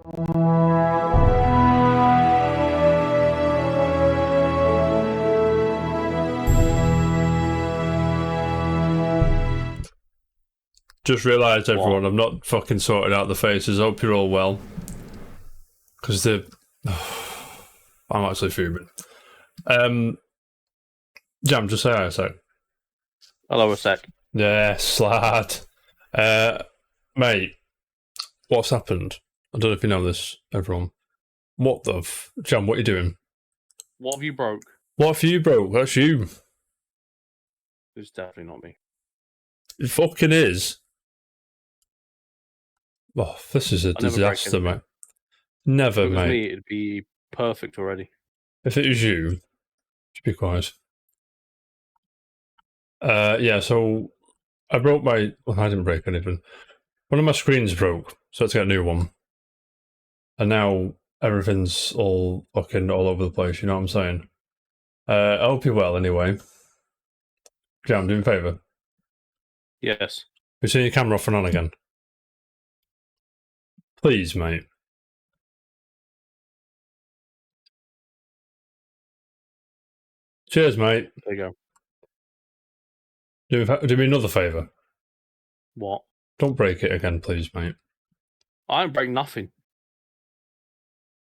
Just realised, everyone, I've not fucking sorted out the faces. Hope you're all well. Because I'm actually fuming. Jam, just say hi a sec. Hello, a sec. Yes, lad. Mate, what's happened? I don't know if you know this, everyone. What the Jam, what are you doing? What have you broke? What have you broke? That's you. It's definitely not me. It fucking is. Oh, this is a disaster, mate. Never, if it was mate. me, it'd be perfect already. If it was you, just be quiet. Yeah, so I broke my... Well, I didn't break anything. One of my screens broke, so I had to get a new one. And now everything's all fucking all over the place, you know what I'm saying? I hope you're well, anyway. Jam, do me a favour. Yes. You turn your camera off and on again. Please, mate. Cheers, mate. There you go. Do me another favour. What? Don't break it again, please, mate. I don't break nothing.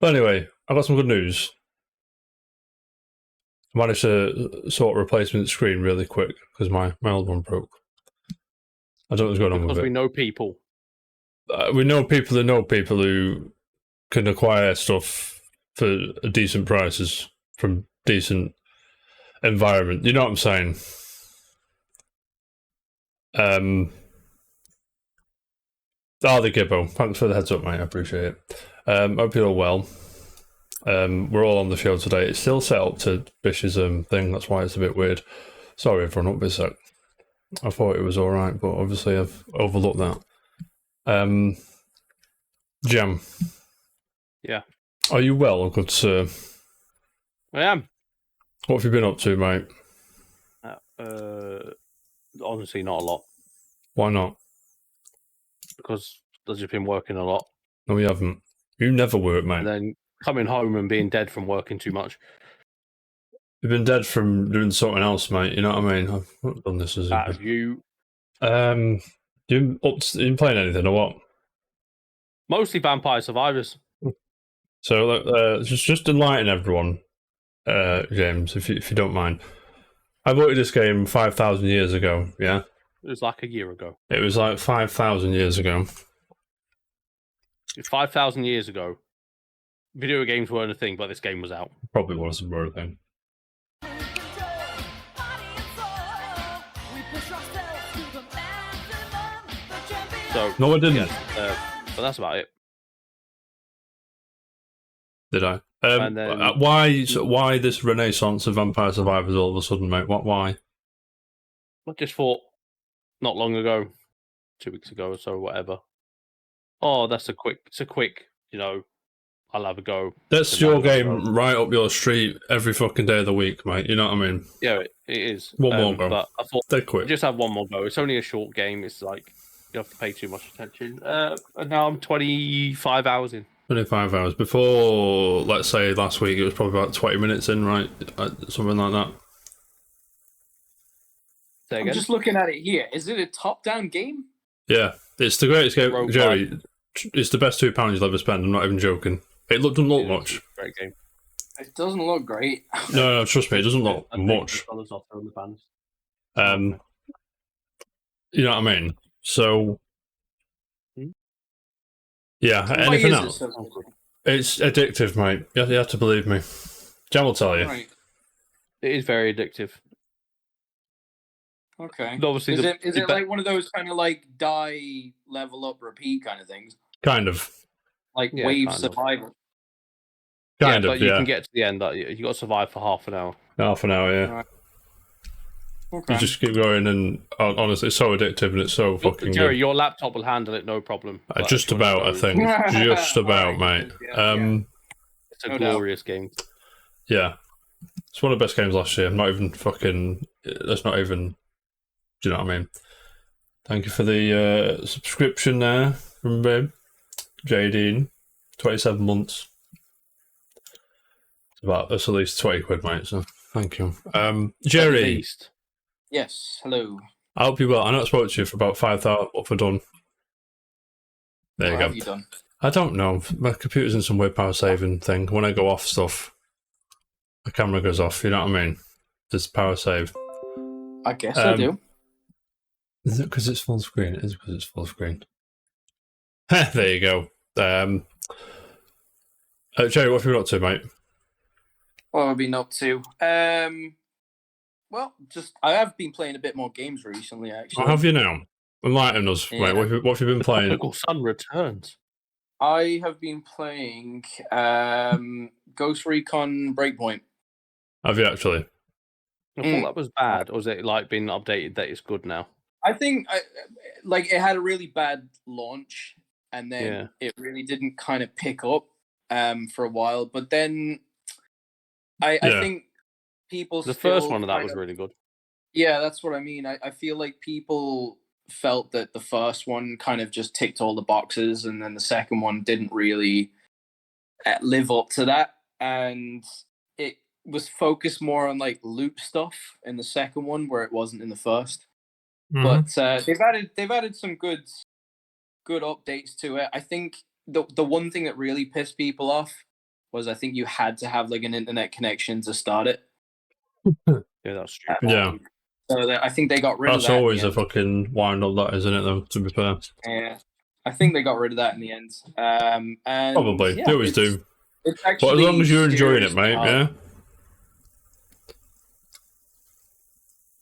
But anyway, I've got some good news. I managed to sort a replacement screen really quick because my old one broke. I don't know what's going on with it. Because we know people. We know people who can acquire stuff for decent prices from decent environment. You know what I'm saying? The Gibbo. Thanks for the heads up, mate. I appreciate it. Hope you're all well. We're all on the show today. It's still set up to Bish's thing. That's why it's a bit weird. Sorry, everyone. Up this sec. I thought it was all right, but obviously I've overlooked that. Jam. Yeah. Are you well, good sir? I am. What have you been up to, mate? Honestly, not a lot. Why not? Because I've just been working a lot. No, you haven't. You never work, mate. And then coming home and being dead from working too much. You've been dead from doing something else, mate. You know what I mean? I've not done this as a... Have you? You playing anything or what? Mostly Vampire Survivors. So just enlighten everyone, James, if you don't mind. I bought this game 5,000 years ago, yeah? It was like a year ago. It was like 5,000 years ago. 5,000 years ago, video games weren't a thing, but this game was out. Probably wasn't a thing. So, no, I didn't. Yeah, but that's about it. Did I? And then, why this renaissance of Vampire Survivors all of a sudden, mate? Why? I just thought, not long ago, 2 weeks ago or so, whatever. Oh, it's a quick, I'll have a go. That's your game right up your street every fucking day of the week, mate. You know what I mean? Yeah, it is. One more go. But I thought, dead quick. Just have one more go. It's only a short game. It's like, you don't have to pay too much attention. And now I'm 25 hours in. 25 hours. Before, let's say, last week, it was probably about 20 minutes in, right? Something like that. I'm just looking at it here. Is it a top-down game? Yeah. It's the greatest game. Jerry, it's the best £2 you'll ever spend. I'm not even joking. It doesn't look much. Great game. It doesn't look great. No, trust me, it doesn't look much. You know what I mean? So, yeah, anything else? It's addictive, mate. You have to believe me. Jam will tell you. Right. It is very addictive. Okay. Obviously, is it like one of those kind of like die, level up, repeat kind of things? Kind of. Like wave survival. Kind of, but you can get to the end. You got to survive for half an hour. Half an hour, yeah. Right. Okay. You just keep going, and honestly, it's so addictive and it's so fucking Jerry, good. your laptop will handle it, no problem. Just about, I think. Just about, mate. It's a glorious game. Yeah. It's one of the best games last year. I'm not even fucking... That's not even... Do you know what I mean? Thank you for the subscription there from Babe. Jadine. 27 months. That's at least 20 quid, mate, so thank you. At Jerry, least. Yes. Hello. I hope you well. I know I spoke to you for about 5,000. What have I done? There What you go. have you done? I don't know. My computer's in some weird power saving thing. When I go off stuff, the camera goes off. You know what I mean? Just power save. I guess I do. Is it because it's full screen? It is because it's full screen. There you go. Jerry, what have you been up to, mate? What have I been up to? Well, I have been playing a bit more games recently, actually. What have you now? Enlighten us, Yeah. mate. What have you been playing? Prodigal Son returns. I have been playing Ghost Recon Breakpoint. Have you actually? I thought that was bad, or has it like been updated that it's good now? I think it had a really bad launch, and then it really didn't kind of pick up for a while. But then I think people The still first one of that was really good. Yeah, that's what I mean. I feel like people felt that the first one kind of just ticked all the boxes, and then the second one didn't really live up to that, and it was focused more on like loot stuff in the second one where it wasn't in the first. Mm-hmm. But they've added some good updates to it. I think the one thing that really pissed people off was I think you had to have like an internet connection to start it. Yeah, that's stupid. Yeah. So I think they got rid of that. That's always a fucking wind up, that, isn't it, though, to be fair? Yeah. I think they got rid of that in the end. And Probably. yeah, They always do. It's But as long as you're enjoying it, mate, yeah?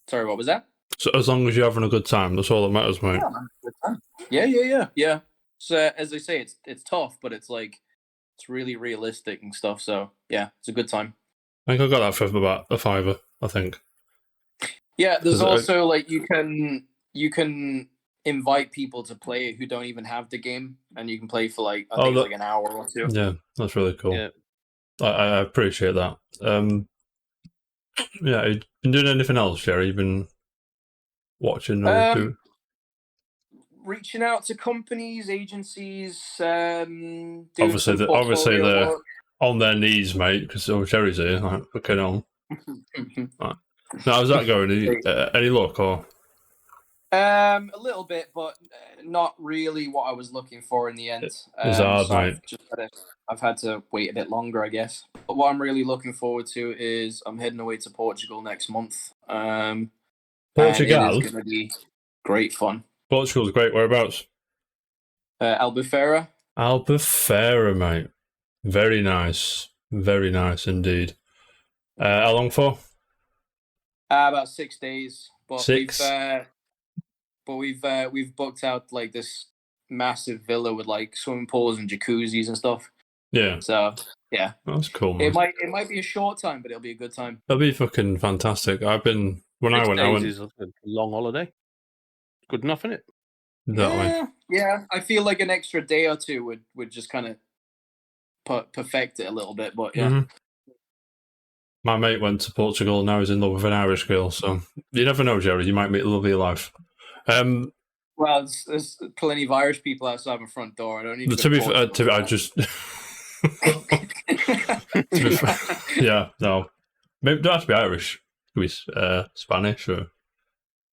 Sorry, what was that? So as long as you're having a good time, that's all that matters, mate. Yeah, man, good time. Yeah. So as I say, it's tough, but it's like it's really realistic and stuff. So yeah, it's a good time. I think I got that for about a $5, I think. Yeah, there's also like you can invite people to play who don't even have the game, and you can play for like I think it's like an hour or two. Yeah, that's really cool. Yeah. I appreciate that. Yeah, you been doing anything else, Jerry? You been watching or reaching out to companies, agencies, doing obviously they're work. on their knees, mate, because Jerry's here. Like, fucking on. Right. Now, how's that going? Any luck or? A little bit, but not really what I was looking for in the end. It's hard, mate. I've had to wait a bit longer, I guess. But what I'm really looking forward to is I'm heading away to Portugal next month. Portugal? And it is going to be great fun. Portugal's great. Whereabouts? Albufeira. Albufeira, mate. Very nice. Very nice indeed. How long for? About 6 days. But 6? We've booked out like this massive villa with like swimming pools and jacuzzis and stuff. Yeah. So yeah, that's cool, man. It might be a short time, but it'll be a good time. That'll be fucking fantastic. I went. 6 days is a long holiday. Good enough, isn't it? Exactly. Yeah. I feel like an extra day or two would just kind of perfect it a little bit, but yeah. Mm-hmm. My mate went to Portugal and now he's in love with an Irish girl, so you never know, Jerry. You might meet the love of your life. Well, there's plenty of Irish people outside my front door. I don't need to be fair, I just. Yeah, no. Maybe don't have to be Irish. It could be Spanish or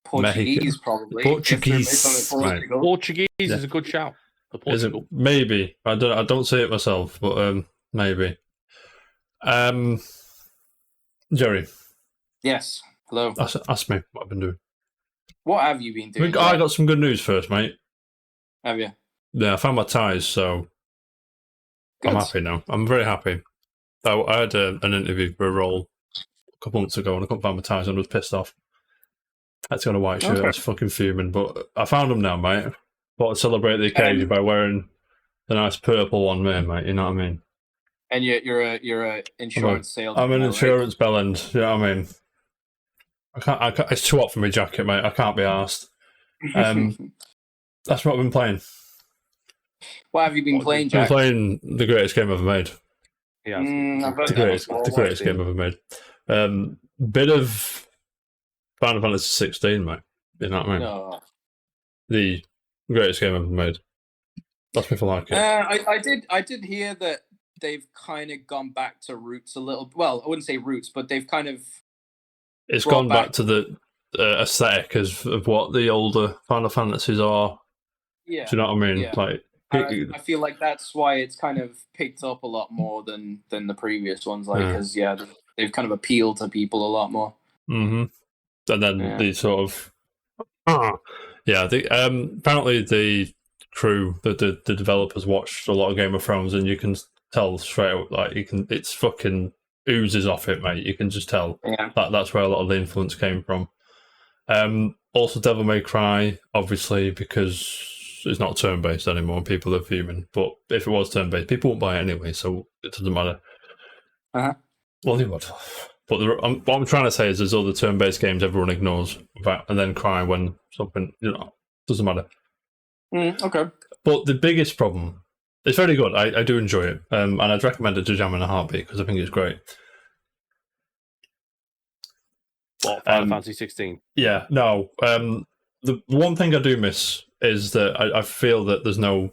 Portuguese, Mexican. probably. Portuguese. Portuguese is a good shout. Portugal. Maybe. I don't say it myself, but maybe. Jerry. Yes. Hello. Ask me what I've been doing. What have you been doing? I got some good news first, mate. Have you? Yeah, I found my ties, so good. I'm happy now. I'm very happy. I had an interview for a role a couple months ago and I couldn't find my ties and I was pissed off. I had to go on a white shirt. Okay. I was fucking fuming, but I found them now, mate. Thought I'd celebrate the occasion by wearing the nice purple one, mate. You know what I mean? And you're a insurance salesman. I'm an insurance bellend. You know what I mean? I can't. It's too hot for my jacket, mate. I can't be arsed. That's what I've been playing. What have you been playing, Jack? I've been playing the greatest game I've ever made. Yeah, the greatest game I've ever made. Bit of Final Fantasy 16, mate. You know what I mean? No. The greatest game I've ever made. That's me if I like it. I did hear that they've kind of gone back to roots a little. Well, I wouldn't say roots, but they've kind of. It's brought gone back to the aesthetic of what the older Final Fantasies are. Yeah. Do you know what I mean? Yeah. Like, I feel like that's why it's kind of picked up a lot more than the previous ones. Like, because they've kind of appealed to people a lot more. Mm-hmm. And then the sort of apparently the crew, the developers watched a lot of Game of Thrones, and you can tell straight out, like it's fucking oozes off it, mate. You can just tell that's where a lot of the influence came from. Also, Devil May Cry, obviously, because it's not turn-based anymore. People are fuming. But if it was turn-based, people won't buy it anyway, so it doesn't matter. Well, they would. But what I'm trying to say is there's other turn-based games everyone ignores, and then cry when something, doesn't matter. Okay. But the biggest problem, it's very good. I do enjoy it, and I'd recommend it to Jam in a heartbeat because I think it's great. What, Final Fantasy 16? Yeah, no. The one thing I do miss is that I feel that there's no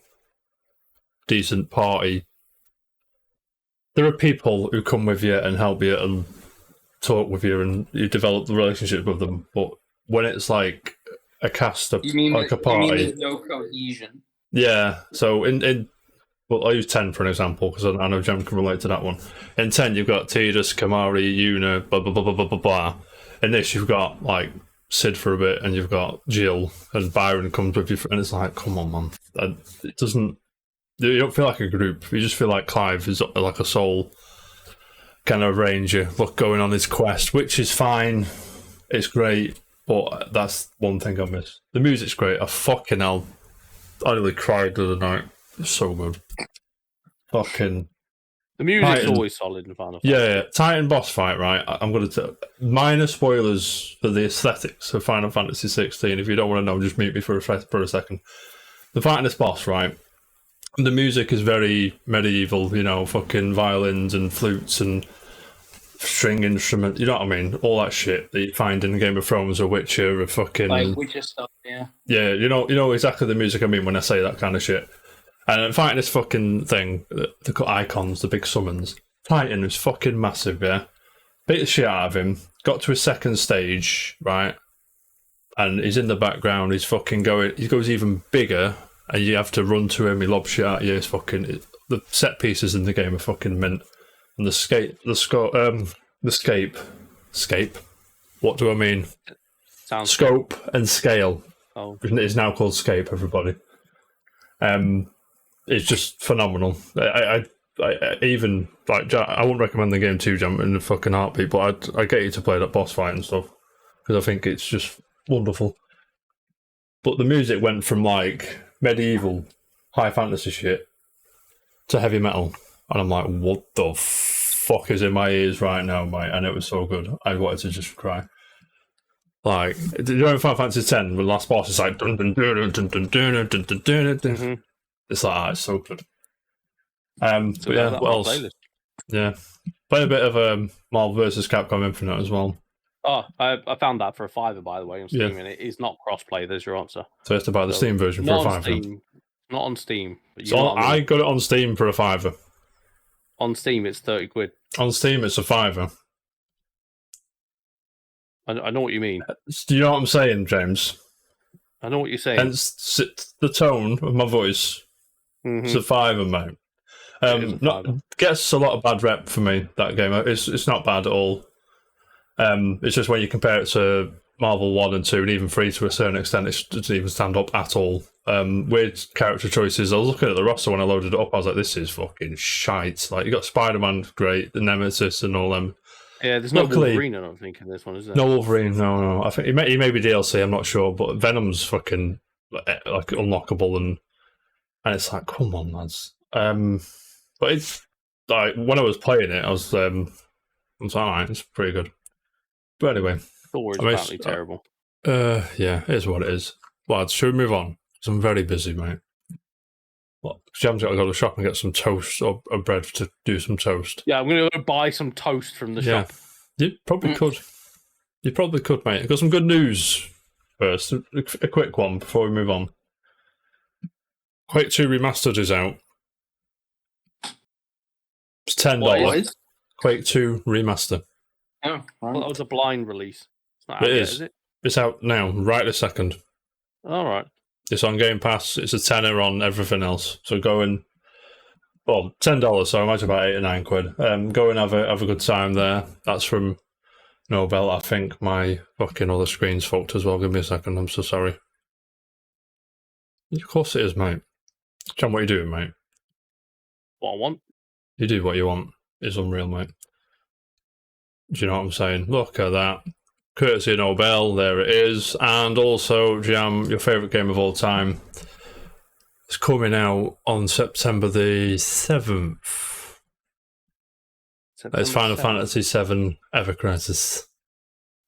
decent party. There are people who come with you and help you and talk with you, and you develop the relationship with them. But when it's like a cast of like a party, you mean there's no cohesion? Yeah. So I'll use 10 for an example because I know Jem can relate to that one. In 10, you've got Tidus, Kamari, Yuna, blah blah blah blah blah blah blah. In this, you've got like Sid for a bit, and you've got Jill, and Byron comes with you, and it's like, come on, man. It doesn't. You don't feel like a group. You just feel like Clive is like a sole kind of ranger, going on his quest, which is fine. It's great, but that's one thing I miss. The music's great. Fucking hell, I nearly cried the other night. It's so good. Fucking. The music's always solid in Final Fantasy. Yeah, Titan boss fight, right? I'm going to minor spoilers for the aesthetics of Final Fantasy 16. If you don't want to know, just mute me for a second. The fight in this boss, right? The music is very medieval, fucking violins and flutes and string instruments, you know what I mean? All that shit that you find in Game of Thrones or Witcher or fucking... Like Witcher stuff, yeah. Yeah, you know exactly the music I mean when I say that kind of shit. And fighting this fucking thing, the icons, the big summons, Titan is fucking massive, yeah? Beat the shit out of him, got to his second stage, right? And he's in the background, he's fucking going... He goes even bigger, and you have to run to him, he lobs shit at you, it's fucking... The set pieces in the game are fucking mint. And scape. What do I mean? Scope and scale. Oh. It's now called Scape, everybody. It's just phenomenal. I even like I wouldn't recommend the game to Jump in a fucking heartbeat, but I get you to play that boss fight and stuff because I think it's just wonderful. But the music went from like medieval high fantasy shit to heavy metal. And I'm like, what the fuck is in my ears right now, mate? And it was so good. I wanted to just cry. Like, did you know Final Fantasy X, the last boss is like, dun, dun, dun, dun, dun, dun, dun, dun, dun, dun, dun. It's like, it's so good. But yeah, what else? Playlist. Yeah. Play a bit of Marvel vs. Capcom Infinite as well. Oh, I found that for a $5, by the way, on Steam, and it is not cross-play. There's your answer. So you have to buy the Steam version for a $5. Not on Steam. But so I got it on Steam for a $5. On Steam, it's 30 quid. On Steam, it's a $5. I know what you mean. Do you know what I'm saying, James? I know what you're saying. And the tone of my voice. It's a $5, mate. Gets a lot of bad rep for me, that game. It's not bad at all. It's just when you compare it to Marvel 1 and 2, and even 3 to a certain extent, it doesn't even stand up at all. Weird character choices. I was looking at the roster when I loaded it up. I was like, this is fucking shite. Like, you got Spider-Man, great, the Nemesis and all them. Yeah, there's no Wolverine, I don't think, in this one, is there? No Wolverine, no. I think he may be DLC, I'm not sure, but Venom's fucking like unlockable, and it's like, come on, lads. But it's like when I was playing it, I was like, alright, it's pretty good. But anyway, Thor is apparently terrible. Yeah, it is what it is. Lads, should we move on? Because I'm very busy, mate. Well, Jam's got to go to the shop and get some toast or bread to do some toast. Yeah, I'm going to go buy some toast from the shop. You probably could. You probably could, mate. I've got some good news first. A quick one before we move on. Quake 2 Remastered is out. It's $10. What is? Quake 2 Remaster. Oh, Well, that right. was a blind release. It's not out It yet, is. is it? It's out now, right this second. All right. It's on Game Pass. It's a tenner on everything else. So go and, well, $10. So I imagine about £8 or £9. Go and have a good time there. That's from Nobel. I think my fucking other screen's fucked as well. Give me a second. I'm so sorry. Of course it is, mate. John, what are you doing, mate? What I want. You do what you want. It's unreal, mate. Do you know what I'm saying? Look at that. Courtesy of Nobel, there it is. And also, Jam, your favourite game of all time. It's coming out on September the 7th. It's Final Fantasy VII Ever Crisis.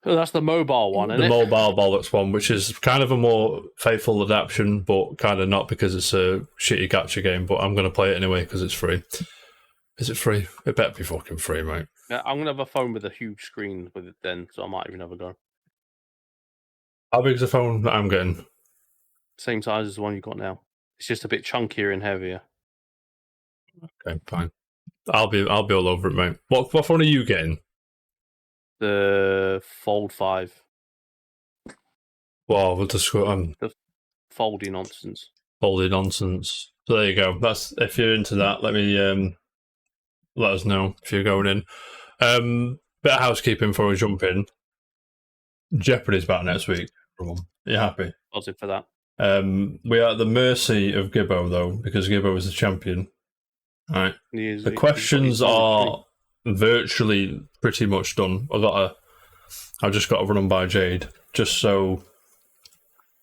Oh, that's the mobile one, isn't The it? mobile bollocks one, which is kind of a more faithful adaptation, but kind of not because it's a shitty gacha game, but I'm going to play it anyway because it's free. Is it free? It better be fucking free, mate. Yeah, I'm gonna have a phone with a huge screen with it then, so I might even have a go. How big's the phone that I'm getting? Same size as the one you got now. It's just a bit chunkier and heavier. Okay, fine. I'll be all over it, mate. What phone are you getting? The Fold 5. Well, we'll just go on Foldy nonsense. holy nonsense. So there you go. That's if you're into that. Let me let us know if you're going in. Bit of housekeeping before we jump in. Jeopardy's back next week. Everyone, are you happy? Positive for that. We are at the mercy of Gibbo though, because Gibbo is the champion. All right. The questions are virtually pretty much done. I've just got to run them by Jade, just so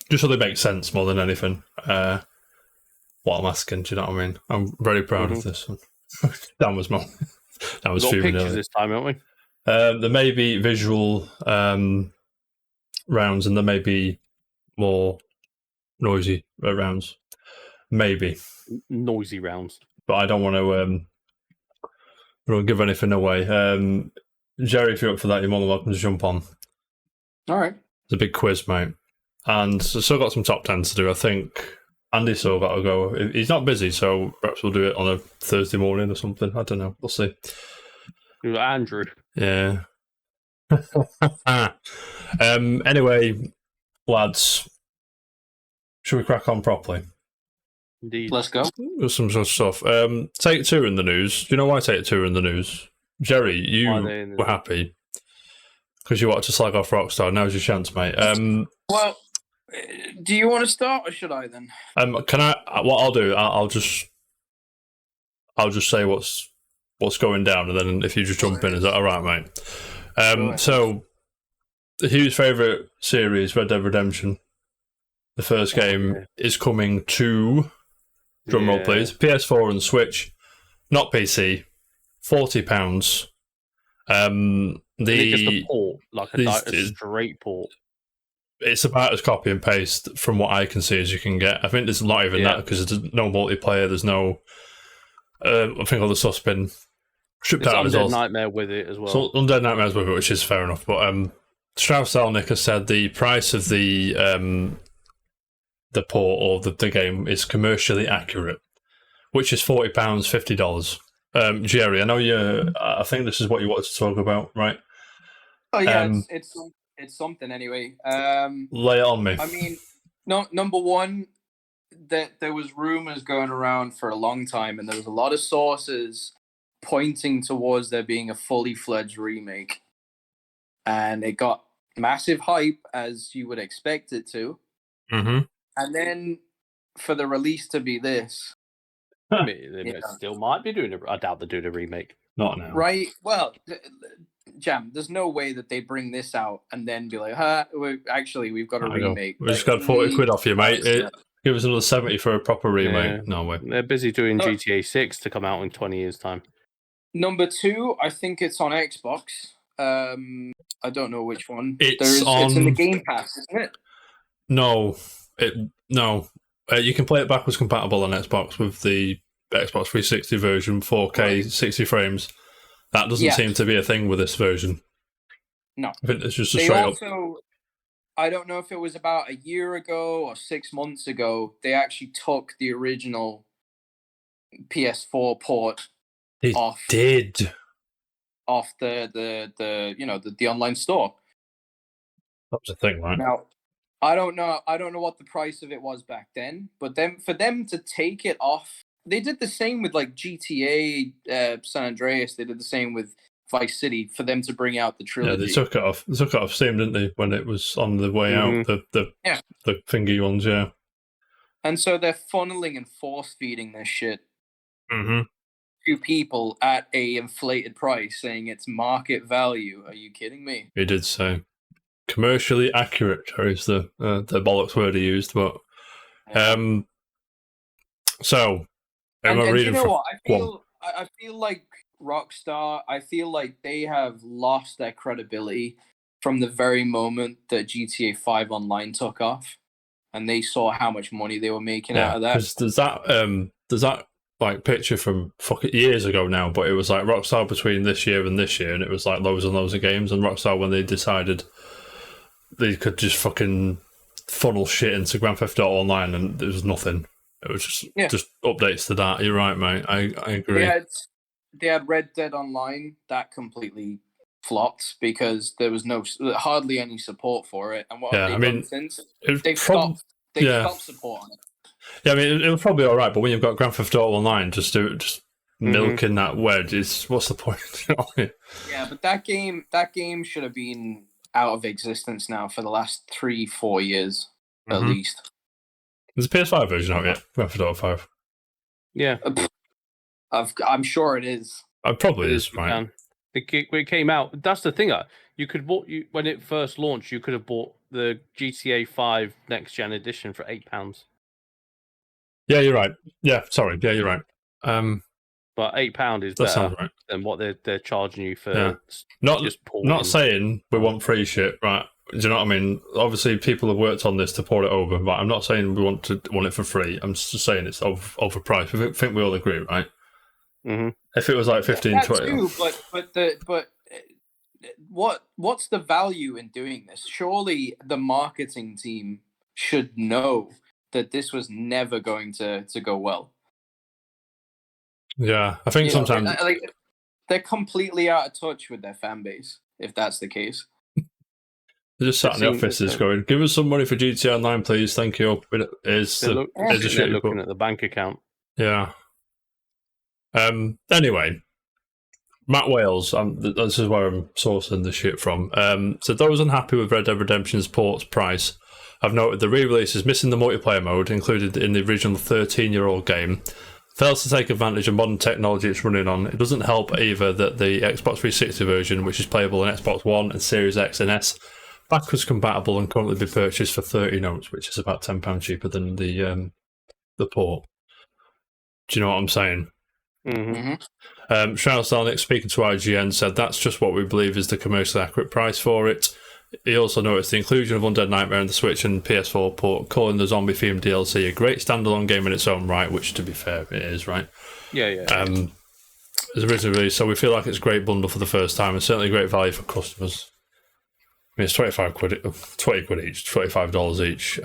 they make sense more than anything. What I'm asking, do you know what I mean? I'm very proud of this one. Dan was fuming. We've got pictures this time, haven't we? There may be visual rounds, and there may be more noisy rounds. Maybe Noisy rounds. But I don't want to give anything away. Jerry, if you're up for that, you're more than welcome to jump on. All right. It's a big quiz, mate. And so still got some top 10s to do. I think Andy's still got to go. He's not busy, so perhaps we'll do it on a Thursday morning or something. I don't know. We'll see. Andrew. Yeah. Anyway, lads, should we crack on properly? Indeed. Let's go. There's some sort of stuff. Take-Two in the news. Do you know why Take-Two are in the news? Jerry, you were happy because you wanted to slag off Rockstar. Now's your chance, mate. Well, do you want to start or should I then? Can I? What I'll do, I'll just say what's going down, and then if you just jump in, is that all right, mate? So, Hugh's favourite series, Red Dead Redemption. The first game is coming to, drumroll please, PS4 and Switch, not PC, £40. Just a port, like a straight port. It's about as copy and paste from what I can see as you can get. I think there's not even that because there's no multiplayer. There's no. I think all the stuff's been stripped out. Undead Nightmare with it as well. So Undead Nightmare's with it, which is fair enough. But Strauss Zelnick has said the price of the port or the game is commercially accurate, which is £40, $50. Jerry, I know I think this is what you wanted to talk about, right? Oh yeah, it's something anyway. Lay it on me. I mean, number one, that there was rumors going around for a long time, and there was a lot of sources pointing towards there being a fully fledged remake, and it got massive hype as you would expect it to. Mm-hmm. And then for the release to be this, they still might be doing I doubt they're doing a remake. Not now, right? Well, Jam, there's no way that they bring this out and then be like, we've got a remake. We just got 40 quid off you, mate. Give us another 70 for a proper remake. Yeah. No way. They're busy doing GTA 6 to come out in 20 years' time. Number two, I think it's on Xbox. I don't know which one. It's in the Game Pass, isn't it? No. You can play it backwards compatible on Xbox with the Xbox 360 version, 4K, 60 frames. That doesn't seem to be a thing with this version. No. I think it's just a straight up. I don't know if it was about a year ago or 6 months ago, they actually took the original PS4 port They off did. the online store. That was a thing, right? Now, I don't know what the price of it was back then, but then for them to take it off, they did the same with like GTA, San Andreas. They did the same with Vice City for them to bring out the Yeah, trilogy. they took it off. They took it off Steam, didn't they? When it was on the way out, the thingy ones, yeah. And so they're funneling and force feeding this shit Mm-hmm. to people at a inflated price, saying it's market value. Are you kidding me? He did say commercially accurate, or is the bollocks word he used, but so am I and reading you know from? what? I feel like Rockstar. I feel like they have lost their credibility from the very moment that GTA 5 Online took off, and they saw how much money they were making out of that. Because there's that like picture from fucking years ago now, but it was like Rockstar between this year, and it was like loads and loads of games, and Rockstar when they decided they could just fucking funnel shit into Grand Theft Auto Online, and there was nothing. It was just updates to that. You're right, mate. I agree. They had Red Dead Online that completely flopped because there was hardly any support for it. And what have they done since? They've stopped support on it. Yeah, I mean, it was probably all right, but when you've got Grand Theft Auto Online, just milking that wedge is what's the point? Yeah, but that game should have been out of existence now for the last 3-4 years at least. There's a PS5 version out yet, Grand Theft Auto 5. Yeah, I'm sure it is. It probably is, right? When it came out, that's the thing. You could when it first launched. You could have bought the GTA 5 Next Gen Edition for £8. Yeah, you're right. Yeah, sorry. Yeah, you're right. But £8 is better than what they're charging you for. Not saying we want free shit, right? Do you know what I mean? Obviously, people have worked on this to port it over, but I'm not saying we want it for free. I'm just saying it's overpriced. I think we all agree, right? Mm-hmm. If it was like 15, 20, too, but what's the value in doing this? Surely the marketing team should know that this was never going to go well. Yeah, I think sometimes they're completely out of touch with their fan base. If that's the case, they're just sat in the offices going, "Give us some money for GTA Online, please. Thank you." They're looking at the bank account. Yeah. Anyway, Matt Wales, this is where I'm sourcing the shit from. So those unhappy with Red Dead Redemption's port's price have noted the re-release is missing the multiplayer mode included in the original 13-year-old game, fails to take advantage of modern technology it's running on. It doesn't help either that the Xbox 360 version, which is playable on Xbox One and Series X and S, backwards compatible and currently be purchased for 30 notes, which is about £10 cheaper than the port. Do you know what I'm saying? Mm-hmm. Charles Darnick, speaking to IGN, said that's just what we believe is the commercially accurate price for it. He also noticed the inclusion of Undead Nightmare in the Switch and PS4 port, calling the zombie-themed DLC a great standalone game in its own right, which, to be fair, it is, right? Yeah. It was originally released, so we feel like it's a great bundle for the first time and certainly great value for customers. I mean, it's 20 quid each, $25 each.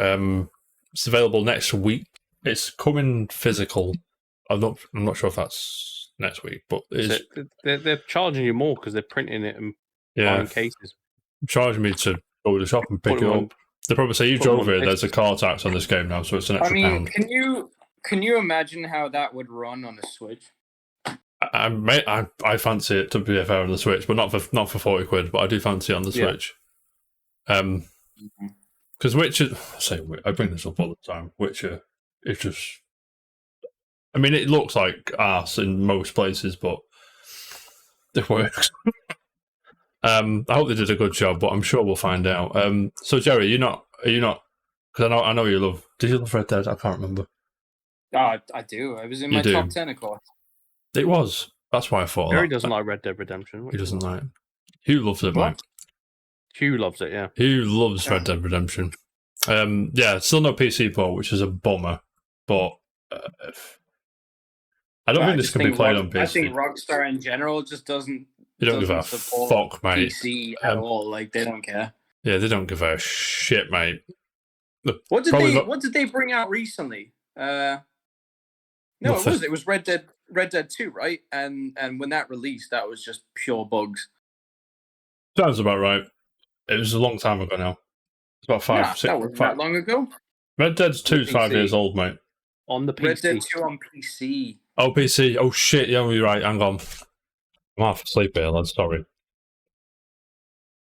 It's available next week. It's coming physical. I'm not sure if that's next week, but they're charging you more because they're printing it and buying cases. Charging me to go to the shop and pick it up. They probably say you drove here. There's a car tax on this game now, so it's an extra pound. Can you imagine how that would run on a Switch? I fancy it, to be fair, on the Switch, but not for 40 quid. But I do fancy it on the Switch. Because Witcher, I bring this up all the time. Witcher, it's just. I mean, it looks like arse in most places, but it works. I hope they did a good job, but I'm sure we'll find out. So Jerry, are you not? Because I know you love. Did you love Red Dead? I can't remember. I do. It was in my top 10, of course. It was. That's why I thought. Jerry doesn't like Red Dead Redemption. He doesn't like it. Hugh loves it, mate. Hugh loves it, yeah. Hugh loves Red Dead Redemption. Still no PC port, which is a bummer. But I don't think this can be played on PC. I think Rockstar in general just doesn't. You don't give a fuck, mate. PC at all. Like, they don't care. Yeah, they don't give a shit, mate. What did Probably they not- What did they bring out recently? No, Nothing. it was Red Dead 2, right? And when that released, that was just pure bugs. Sounds about right. It was a long time ago now. It's about Nah, five, six, that wasn't five. that long ago. Red Dead's 2 is 5 PC. years old, mate. On the PC. Red Dead 2 on PC. Oh, PC. Oh, shit. Yeah, you're right. Hang on. I'm half asleep here, lads. Sorry.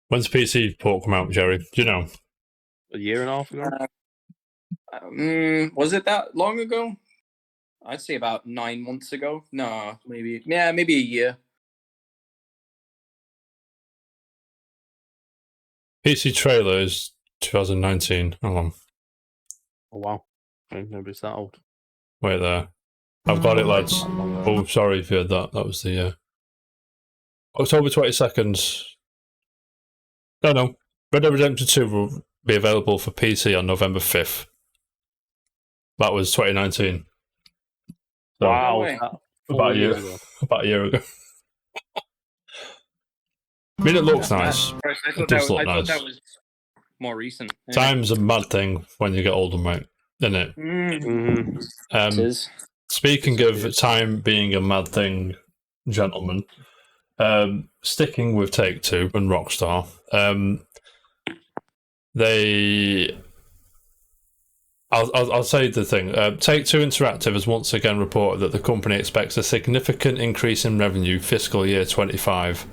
When's PC port come out, Jerry? Do you know? A year and a half ago. Was it that long ago? I'd say about 9 months ago. No, maybe a year. PC trailer is 2019. Hang on. Oh wow. Nobody's that old. Wait there. I've got it, lads. That long ago. Oh, sorry if you heard that. That was the October 22nd. No. Red Dead Redemption 2 will be available for PC on November 5th. That was 2019. So, Wow. No way. That About a 4 year. years ago. About a year ago. I mean, it looks nice. Christ, I It thought does look I thought nice. that was more recent. Yeah. Time's a mad thing when you get older, mate. Isn't it? Mhm. It is. Speaking Yes, it of is. time being a mad thing, gentlemen, sticking with Take-Two and Rockstar, I'll say the thing. Take-Two Interactive has once again reported that the company expects a significant increase in revenue fiscal year 25,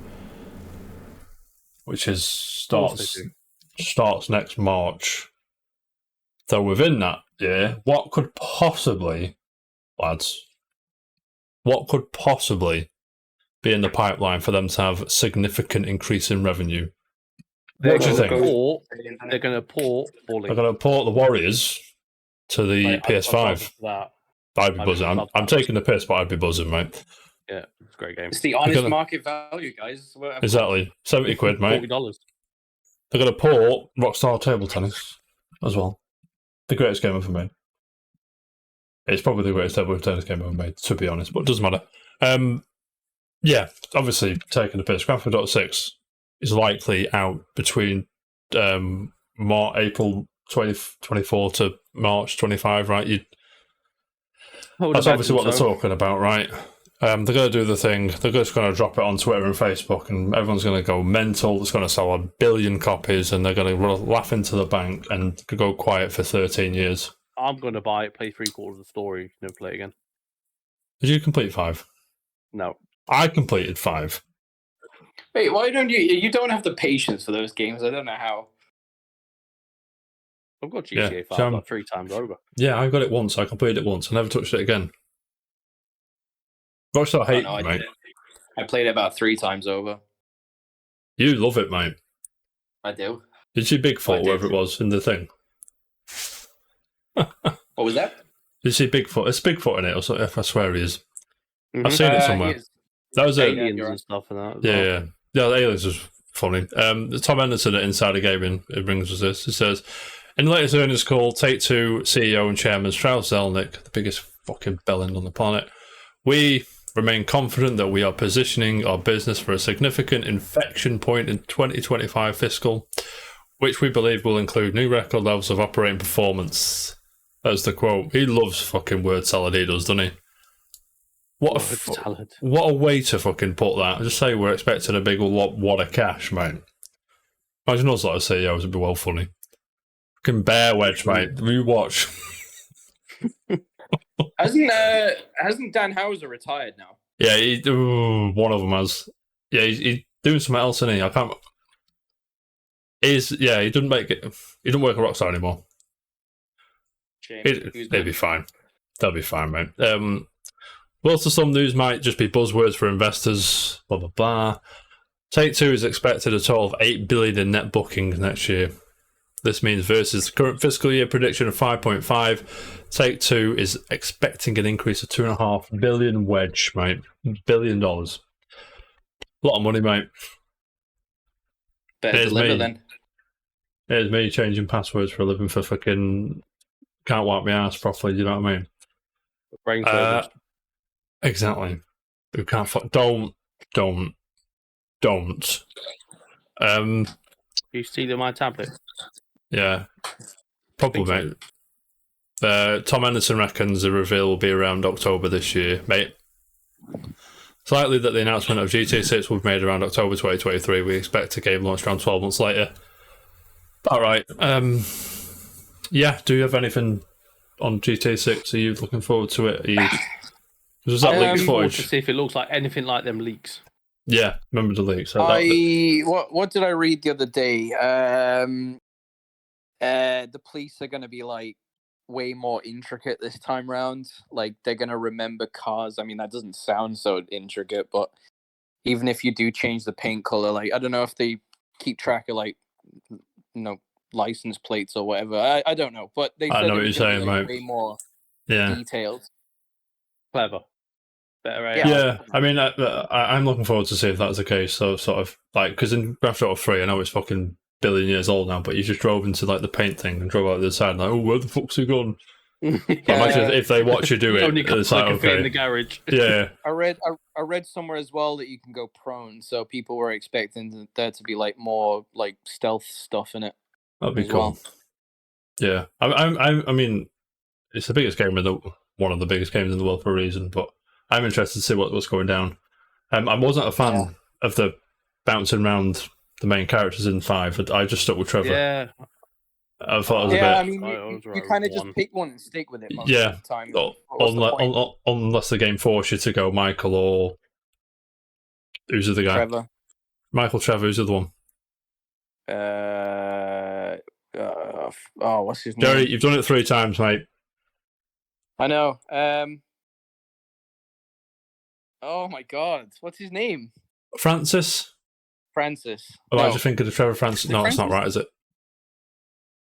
which is starts next March. So within that year, what could possibly, lads, be in the pipeline for them to have a significant increase in revenue? What do you think? They're going to port Bully. They're going to port the Warriors to the PS5. I'd be I'd buzzing. love I'm that. taking the piss, but I'd be buzzing, mate. Yeah, it's a great game. It's the honest gonna- market value, guys. Exactly. 70 quid, mate. $40. They're going to port Rockstar Table Tennis as well. The greatest game ever made. It's probably the greatest table tennis game ever made, to be honest, but it doesn't matter. Yeah, obviously, taking the piss. Grand Theft Auto 6 is likely out between April 2024 to March 25, right? That's obviously what they're talking about, right? They're going to do the thing. They're just going to drop it on Twitter and Facebook, and everyone's going to go mental. It's going to sell 1 billion copies, and they're going to laugh into the bank and go quiet for 13 years. I'm going to buy it, play 3/4 of the story, never play it again. Did you complete 5? No. I completed 5. Wait, why don't you? You don't have the patience for those games. I don't know how. I've got Yeah, GTA 5 so like 3 times over. Yeah, I got it once. I completed it once. I never touched it again. Rockstar hate I it, mate. I played it about 3 times over. You love it, mate. I do. Did you see Bigfoot, I did. whatever it was, in the thing? What was that? Did you see Bigfoot? It's Bigfoot in it, or something. I swear he is. Mhm. I've seen it somewhere. Yes. That was it. Aliens you're and stuff and that. As Yeah, well. yeah. Yeah, the aliens was funny. Tom Anderson at Insider Gaming, it brings us this. It says, in the latest earnings call, Take-Two CEO and Chairman Strauss Zelnick, the biggest fucking bellend on the planet, we remain confident that we are positioning our business for a significant inflection point in 2025 fiscal, which we believe will include new record levels of operating performance. That's the quote. He loves fucking word salad, he does, doesn't he? What a way to fucking put that. Just say we're expecting a big wad of cash, mate. Imagine us like a CEO, it'd be well funny. Fucking bear wedge, mate. Rewatch. Hasn't Dan Houser retired now? Yeah, one of them has. Yeah, he's doing something else, isn't he? I can't. He doesn't make it. He doesn't work at Rockstar anymore. Shame. They'll be fine. They'll be fine, mate. Also, some news might just be buzzwords for investors. Blah blah blah. Take-Two is expected a total of $8 billion in net bookings next year. This means versus the current fiscal year prediction of 5.5, Take-Two is expecting an increase of $2.5 billion wedge, mate. $1 billion. A lot of money, mate. Better deliver then. Here's me changing passwords for a living for fucking can't wipe my ass properly, you know what I mean? Brain surgeons. Exactly. Who can't don't. You You see my tablet? Yeah, probably, Think mate. Tom Anderson reckons the reveal will be around October this year, mate. It's likely that the announcement of GTA 6 will be made around October 2023. We expect a game launch around 12 months later. All right. Yeah, do you have anything on GTA 6? Are you looking forward to it? Was that leaked forward footage? to see if it looks like anything like them leaks. Yeah, remember the leaks. What did I read the other day? The police are going to be like way more intricate this time round. Like they're going to remember cars. I mean, that doesn't sound so intricate, but even if you do change the paint color, like I don't know if they keep track of like license plates or whatever. I don't know, but they said I know it what you're was gonna saying, be, like, mate. way more Yeah. detailed. Clever. Better AI. Yeah, I mean, I'm looking forward to see if that's the case. So, sort of like, because in Grand Theft Auto 3, I know it's fucking billion years old now, but you just drove into like the paint thing and drove out the other side, like, oh, where the fuck's he gone? Yeah. Imagine if they watch you do it. Only got It's like like, a fit in okay, the garage. yeah, I read somewhere as well that you can go prone, so people were expecting there to be like more like stealth stuff in it. that'd be as cool. well. Yeah, I mean, it's the biggest game one of the biggest games in the world for a reason. But I'm interested to see what's going down. I wasn't a fan of the bouncing around the main characters in 5. I just stuck with Trevor. Yeah. I thought it was a bit. I mean, you kind of just pick one and stick with it most of the time. What's the point? Unless the game forces you to go Michael or who's the other guy? Trevor. Michael, Trevor, who's the other one? What's his name? Jerry, you've done it 3 times, mate. I know. Oh my God, what's his name? Francis. Oh, I just think of the Trevor Francis. No, it's not right, is it?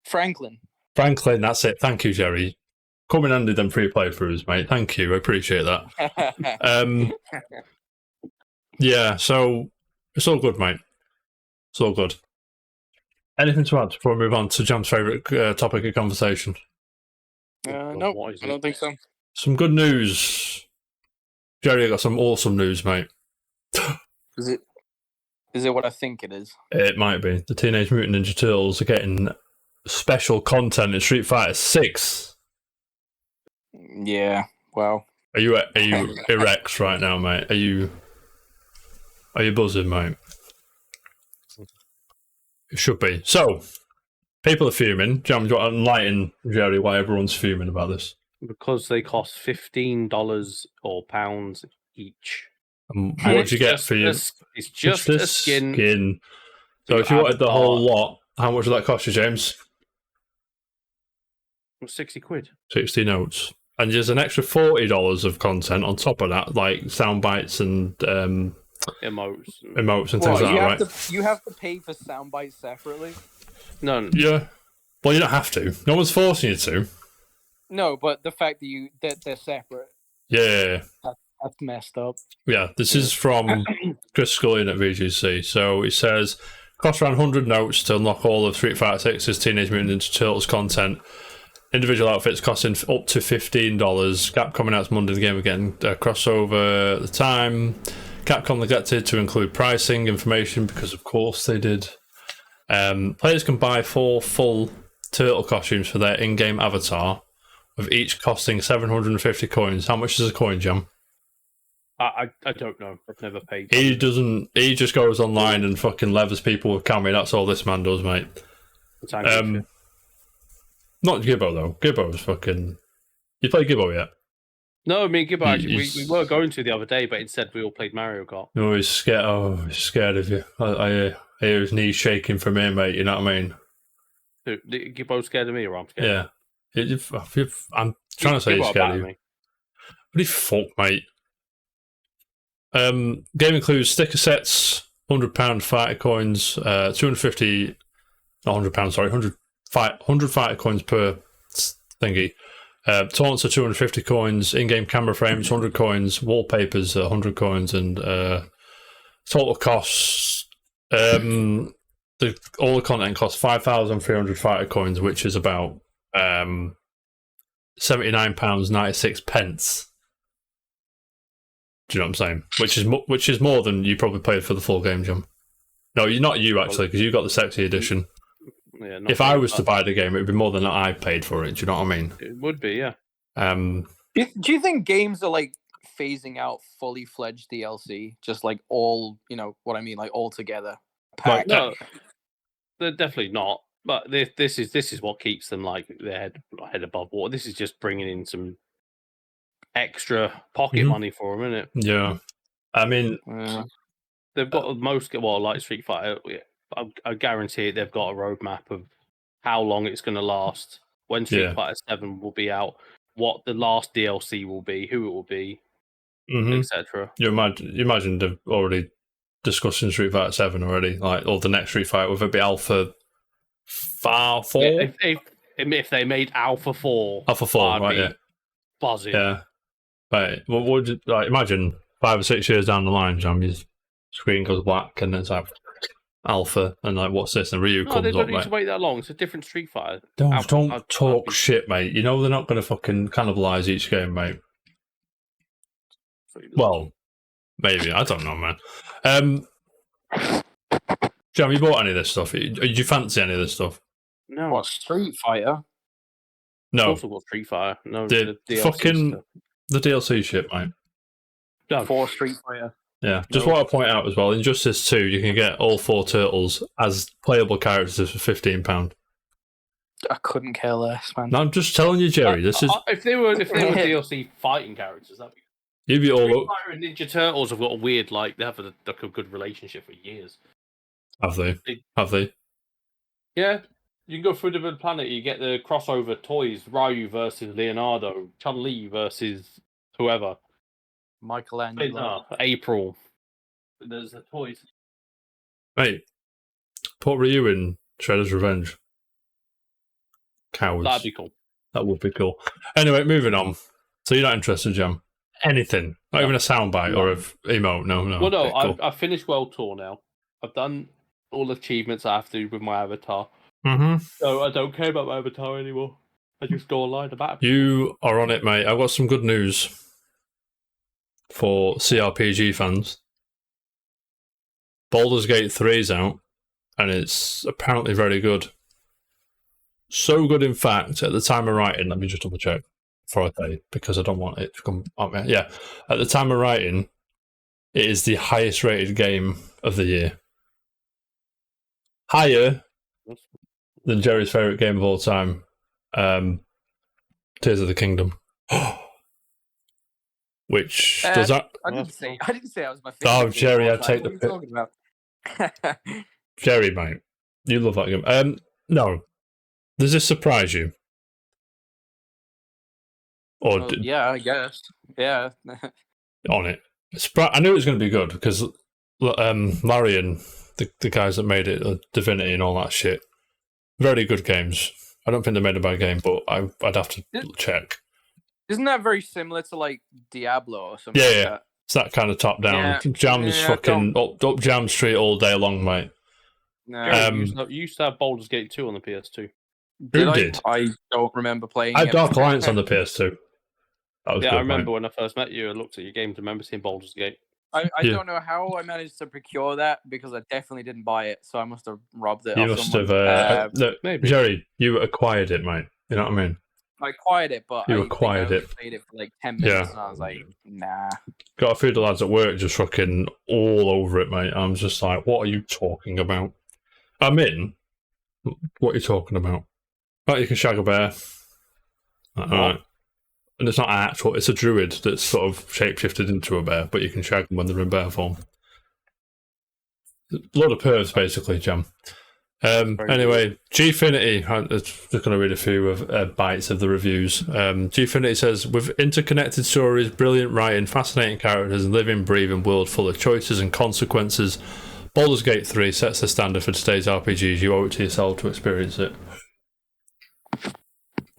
Franklin. That's it. Thank you, Jerry. Come in handy them free playthroughs, mate. Thank you. I appreciate that. Yeah, so it's all good, mate. It's all good. Anything to add before we move on to Jam's favourite topic of conversation? No, I don't think so. Some good news. Jerry, I got some awesome news, mate. Is it what I think it is? It might be. The Teenage Mutant Ninja Turtles are getting special content in Street Fighter 6. Yeah, well. Are you erect right now, mate? Are you buzzing, mate? It should be. So, people are fuming. Jam, do you want to enlighten Jerry why everyone's fuming about this? Because they cost $15 or pounds each. What did you get for you? It's just a skin. So if you wanted the whole lot, how much would that cost you, James? 60 quid. 60 notes. And there's an extra $40 of content on top of that, like sound bites and emotes and things like that, right? You have to pay for sound bites separately? No. Yeah. Well, you don't have to. No one's forcing you to. No, but the fact that they're separate. Yeah. That's messed up. Yeah, this is from Chris Scullion at VGC. So it says, cost around 100 notes to unlock all of Street Fighter 6's Teenage Mutant Ninja Turtles content. Individual outfits costing up to $15. Capcom announced Monday the game again. Crossover at the time. Capcom neglected to include pricing information because, of course, they did. Players can buy 4 full turtle costumes for their in-game avatar, with each costing 750 coins. How much is a coin, Jam? I don't know. I've never paid. He doesn't. He just goes online and fucking levers people with Cammy. That's all this man does, mate. Not Gibbo though. Gibbo's fucking. You play Gibbo yet? No, I mean Gibbo. Actually, we were going to the other day, but instead we all played Mario Kart. No, he's scared. Oh, he's scared of you. I hear his knees shaking from here, mate. You know what I mean? Gibbo's scared of me, or I'm scared. Yeah. I'm trying to say he's scared of you. What the fuck, mate? Game includes sticker sets, £100 fighter coins, 250, not £100, sorry, 100 fighter coins per thingy. Taunts are 250 coins, in-game camera frames 100 coins, wallpapers 100 coins, and total costs. All the content costs 5,300 fighter coins, which is about £79.96. Do you know what I'm saying? Which is more than you probably paid for the full game, John. No, you're not you actually, because you got the sexy edition. Yeah, not If I me, was to but buy the game, it would be more than I paid for it. Do you know what I mean? it would be, yeah. Do you think games are like phasing out fully fledged DLC, just like all, you know what I mean, like all together? Like, No, they're definitely not. But this is what keeps them like their head above water. This is just bringing in some extra pocket money for them, isn't it? Yeah, I mean, they've got the most like Street Fighter. I guarantee it. They've got a roadmap of how long it's going to last, when Street Fighter 7 will be out, what the last DLC will be, who it will be, etc. You imagine they've already discussing Street Fighter 7 already, like, or the next Street Fighter, whether it be Alpha 4? Yeah, if they made Alpha 4, Alpha 4, right? Yeah, buzzing. Yeah, right. What would you like? Imagine 5 or 6 years down the line, Jam, your screen goes black, and it's like Alpha, and like, what's this? And Ryu comes they up. don't need to wait that long. It's a different Street Fighter. Don't talk shit, mate. You know they're not going to fucking cannibalize each game, mate. Well, maybe, I don't know, man. Jam, you bought any of this stuff? Did you fancy any of this stuff? No. What, Street Fighter? No. Also got Street Fighter. No, the DLC fucking stuff. the DLC shit, mate. No. For Street Fighter. Yeah, just want to point out as well, in Injustice 2, you can get all 4 turtles as playable characters for £15. I couldn't care less, man. No, I'm just telling you, Jerry. This is if they were DLC fighting characters, that'd be. You'd be all Street Fighter and Ninja Turtles have got a weird, like they have a good relationship for years. Have they? Have they? Yeah, you can go through the planet. You get the crossover toys: Ryu versus Leonardo, Chun-Li versus whoever. Michelangelo. April. There's the toys. Mate, put Ryu in Shredder's Revenge. Cowards. That'd be cool. That would be cool. Anyway, moving on. So you're not interested, Jam? Anything? Not even a soundbite or an emote? No. Well, no, Okay, cool. I've finished World Tour now. I've done all the achievements I have to with my avatar. So I don't care about my avatar anymore. I just go online about it. You are on it, mate. I've got some good news for CRPG fans. Baldur's Gate 3 is out, and it's apparently very good. So good, in fact, at the time of writing, let me just double check before I say, because I don't want it to come up. Yeah, at the time of writing, it is the highest rated game of the year. Higher than Jerry's favourite game of all time, Tears of the Kingdom. Which does that? I didn't say I was my favorite. Oh, Jerry, I take the pick. What are you talking about? Jerry, mate, you love that game. No, does this surprise you? Or yeah, I guess. Yeah. On it, I knew it was going to be good because Larry and the guys that made it, Divinity and all that shit, very good games. I don't think they made a bad game, but I'd have to check. Isn't that very similar to like Diablo or something? Yeah, like yeah. That? It's that kind of top down. Jam's fucking up Jam Street all day long, mate. No. You used to have Baldur's Gate 2 on the PS2. Did? I don't remember playing. I had Dark Alliance on the PS2. That was good, I remember mate. when I first met you, I looked at your games and remember seeing Baldur's Gate. I don't know how I managed to procure that because I definitely didn't buy it, so I must have robbed it. You off must someone. have. Maybe. Jerry, you acquired it, mate. You know what I mean? I acquired it, but You I acquired think I it. played it for like 10 minutes, and I was like, nah. Got a few of the lads at work just fucking all over it, mate. I'm just like, what are you talking about? I'm in. What are you talking about? Right, you can shag a bear. Alright. And it's not actual, it's a druid that's sort of shapeshifted into a bear, but you can shag them when they're in bear form. A lot of pervs, basically, Jam. Anyway, Gfinity, I'm just going to read a few of bites of the reviews. Gfinity says, with interconnected stories, brilliant writing, fascinating characters, and living, breathing world full of choices and consequences, Baldur's Gate 3 sets the standard for today's RPGs. You owe it to yourself to experience it.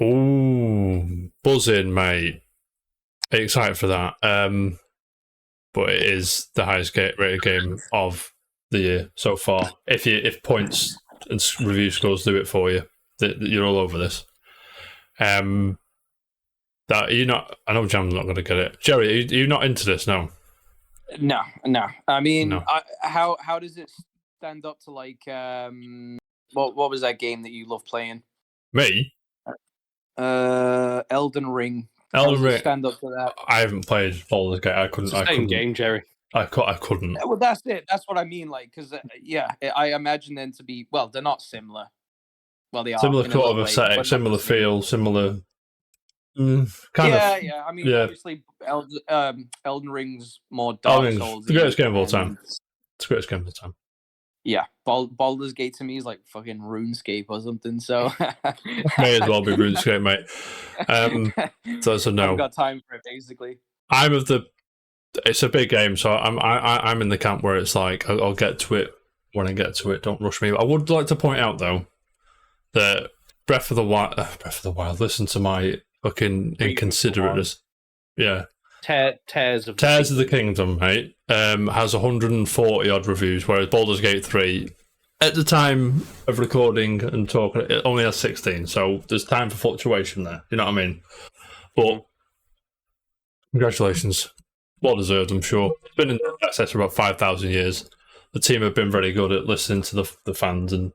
Ooh, buzzing, mate. Excited for that. But it is the highest rated game of the year so far. If points and review scores do it for you, you're all over this. That you're not. I know Jam's not going to get it. Jerry, are you not into this? No. No. I mean, No. how does it stand up to like what was that game that you love playing? Me? Elden Ring. Elden Ring. Stand up to that. I haven't played Baldur's Gate. I couldn't. It's the same game, Jerry. I couldn't. Well, that's it. That's what I mean. Like, because I imagine them to be. Well, they're not similar. Well, they are Similar sort of way, aesthetic, similar feel, similar. Kind of. Yeah. I mean, obviously, Elden Ring's more Dark Souls. The greatest game of all time. It's the greatest game of all time. Yeah, Baldur's Gate to me is like fucking RuneScape or something. So may as well be RuneScape, mate. So no, I've got time for it. Basically, it's a big game, so I'm in the camp where it's like I'll get to it when I get to it. Don't rush me. I would like to point out though that Breath of the Wild. Listen to my fucking inconsiderateness. Yeah. Tears of the Kingdom, mate, has 140 odd reviews, whereas Baldur's Gate 3, at the time of recording and talking, it only has 16, so there's time for fluctuation there, you know what I mean? But, congratulations. Well deserved, I'm sure. It's been in access for about 5,000 years. The team have been very good at listening to the fans, and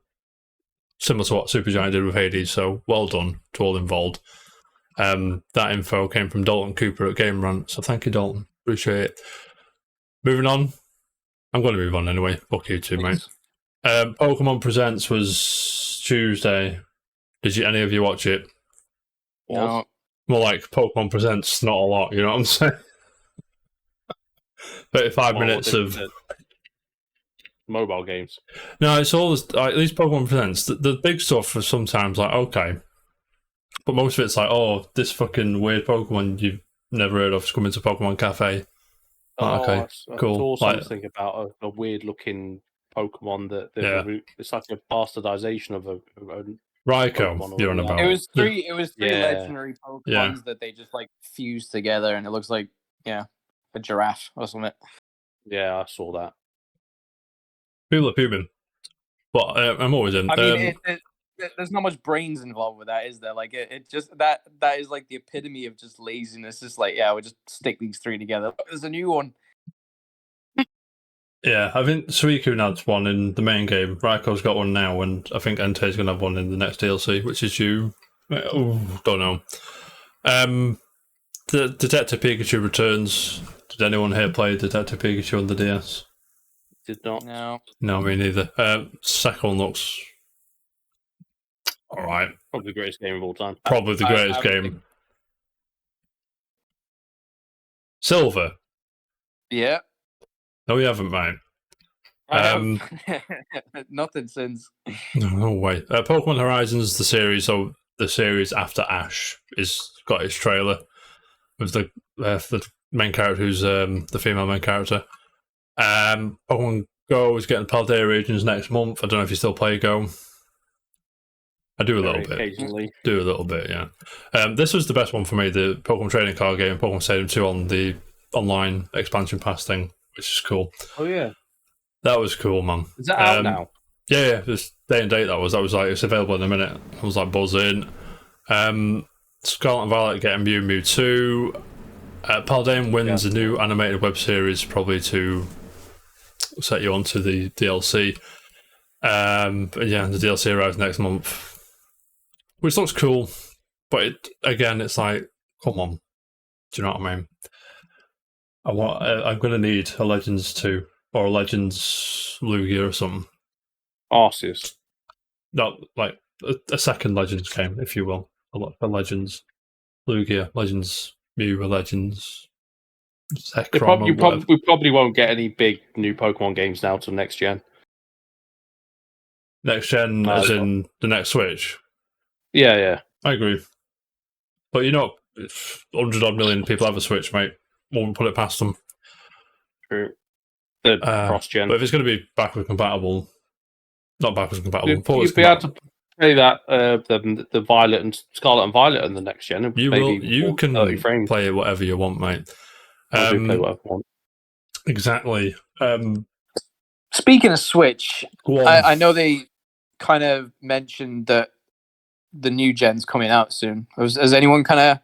similar to what Supergiant did with Hades, so well done to all involved. That info came from Dalton Cooper at Game Rant, so thank you, Dalton. Appreciate it. Moving on. I'm going to move on anyway. Fuck you too, mate. Pokemon Presents was Tuesday. Did any of you watch it? No. More like Pokemon Presents, not a lot, you know what I'm saying? 35 minutes of mobile games. No, it's all at least Pokemon Presents. The big stuff is sometimes like, okay. But most of it's like, oh, this fucking weird Pokemon you've never heard of is coming to Pokemon Cafe. Okay, cool. I saw something about a weird looking Pokemon that it's like a bastardization of a Raikou. You're on about. It was three legendary Pokemons that they just like fused together, and it looks like a giraffe or something. Yeah, I saw that. People are fuming, but I'm always in. I mean, there's not much brains involved with that, is there? Like, it just that is like the epitome of just laziness. It's like, we'll just stick these three together. There's a new one. Yeah, I think Suicune had one in the main game. Raikou's got one now, and I think Entei's going to have one in the next DLC, which is due. Don't know. The Detective Pikachu returns. Did anyone here play Detective Pikachu on the DS? Did not. No, me neither. Second one looks all right. Probably the greatest game of all time. Probably the greatest game. Silver. Yeah. No, you haven't, mate. Nothing since. No way. Pokemon Horizons, the series, so the series after Ash, is got its trailer with the main character, who's the female main character. Pokemon Go is getting Paldea regions next month. I don't know if you still play Go. I do a little bit. Occasionally. Do a little bit, yeah. This was the best one for me, the Pokemon Trading Card game, Pokemon Stadium 2 on the online expansion pass thing, which is cool. Oh, yeah. That was cool, man. Is that out now? Yeah, it's day and date that was like, it's available in a minute. I was like buzzing. Scarlet and Violet getting Mewtwo. Paldean wins a new animated web series, probably to set you onto the DLC. But yeah, the DLC arrives next month, which looks cool. But it's like, come on, do you know what I mean? I'm going to need a Legends 2 or a Legends Lugia or something. Arceus. Not like a second Legends game, if you will. A Legends Lugia, Legends Mew, a Legends Zekrom. We probably won't get any big new Pokemon games now till next gen. Next gen, as in the next Switch? Yeah. I agree. But 100 odd million people have a Switch, mate. Won't put it past them. True. The cross-gen. But if it's going to be backward compatible, not backwards compatible, you'll be able to play that the Violet and Scarlet and Violet in the next gen. You can play whatever you want, mate. Play whatever I want. Exactly. Speaking of Switch, I know they kind of mentioned that the new gen's coming out soon. Has anyone kind of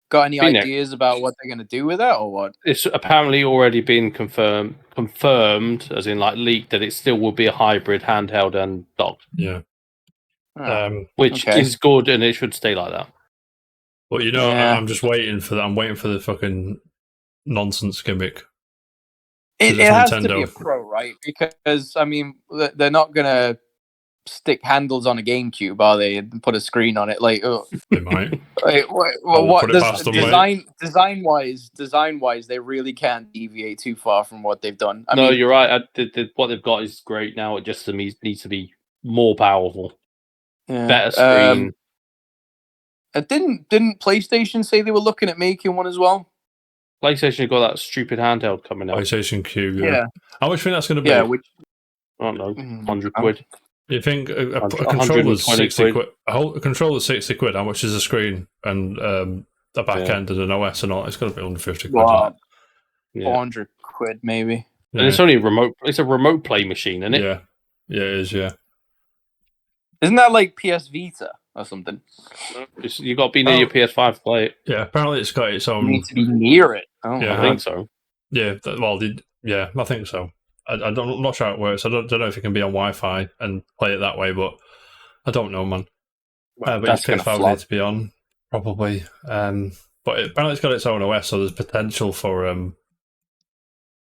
got any Phoenix. ideas about what they're going to do with that or what? It's apparently already been confirmed, as in like leaked, that it still will be a hybrid handheld and docked. Yeah. Which is good, and it should stay like that. But I'm just waiting for that. I'm waiting for the fucking nonsense gimmick. It has to be a Pro, right? Because I mean, they're not gonna stick handles on a GameCube, are they? And put a screen on it, like they might. Like, what design wise, they really can't deviate too far from what they've done. I mean, you're right. What they've got is great now. It just needs to be more powerful, better screen. Didn't PlayStation say they were looking at making one as well? PlayStation got that stupid handheld coming out. PlayStation Q, yeah. How much do you think that's going to be? Yeah, which I don't know, £100. You think a controller's 60 quid? A controller's 60 quid. How much is a screen and a back end and an OS and all? It's got to be under 50 quid. 400 quid maybe. Yeah. And it's only a remote. It's a remote play machine, isn't it? Yeah, it is. Yeah. Isn't that like PS Vita or something? You got to be near your PS5 to play it. Yeah, apparently it's got its own. You need to be near it. I think so. Yeah, I think so. I'm not sure how it works. I don't know if it can be on Wi-Fi and play it that way, but I don't know, man. But your PS5 would need to be on, probably. But apparently it's got its own OS, so there's potential for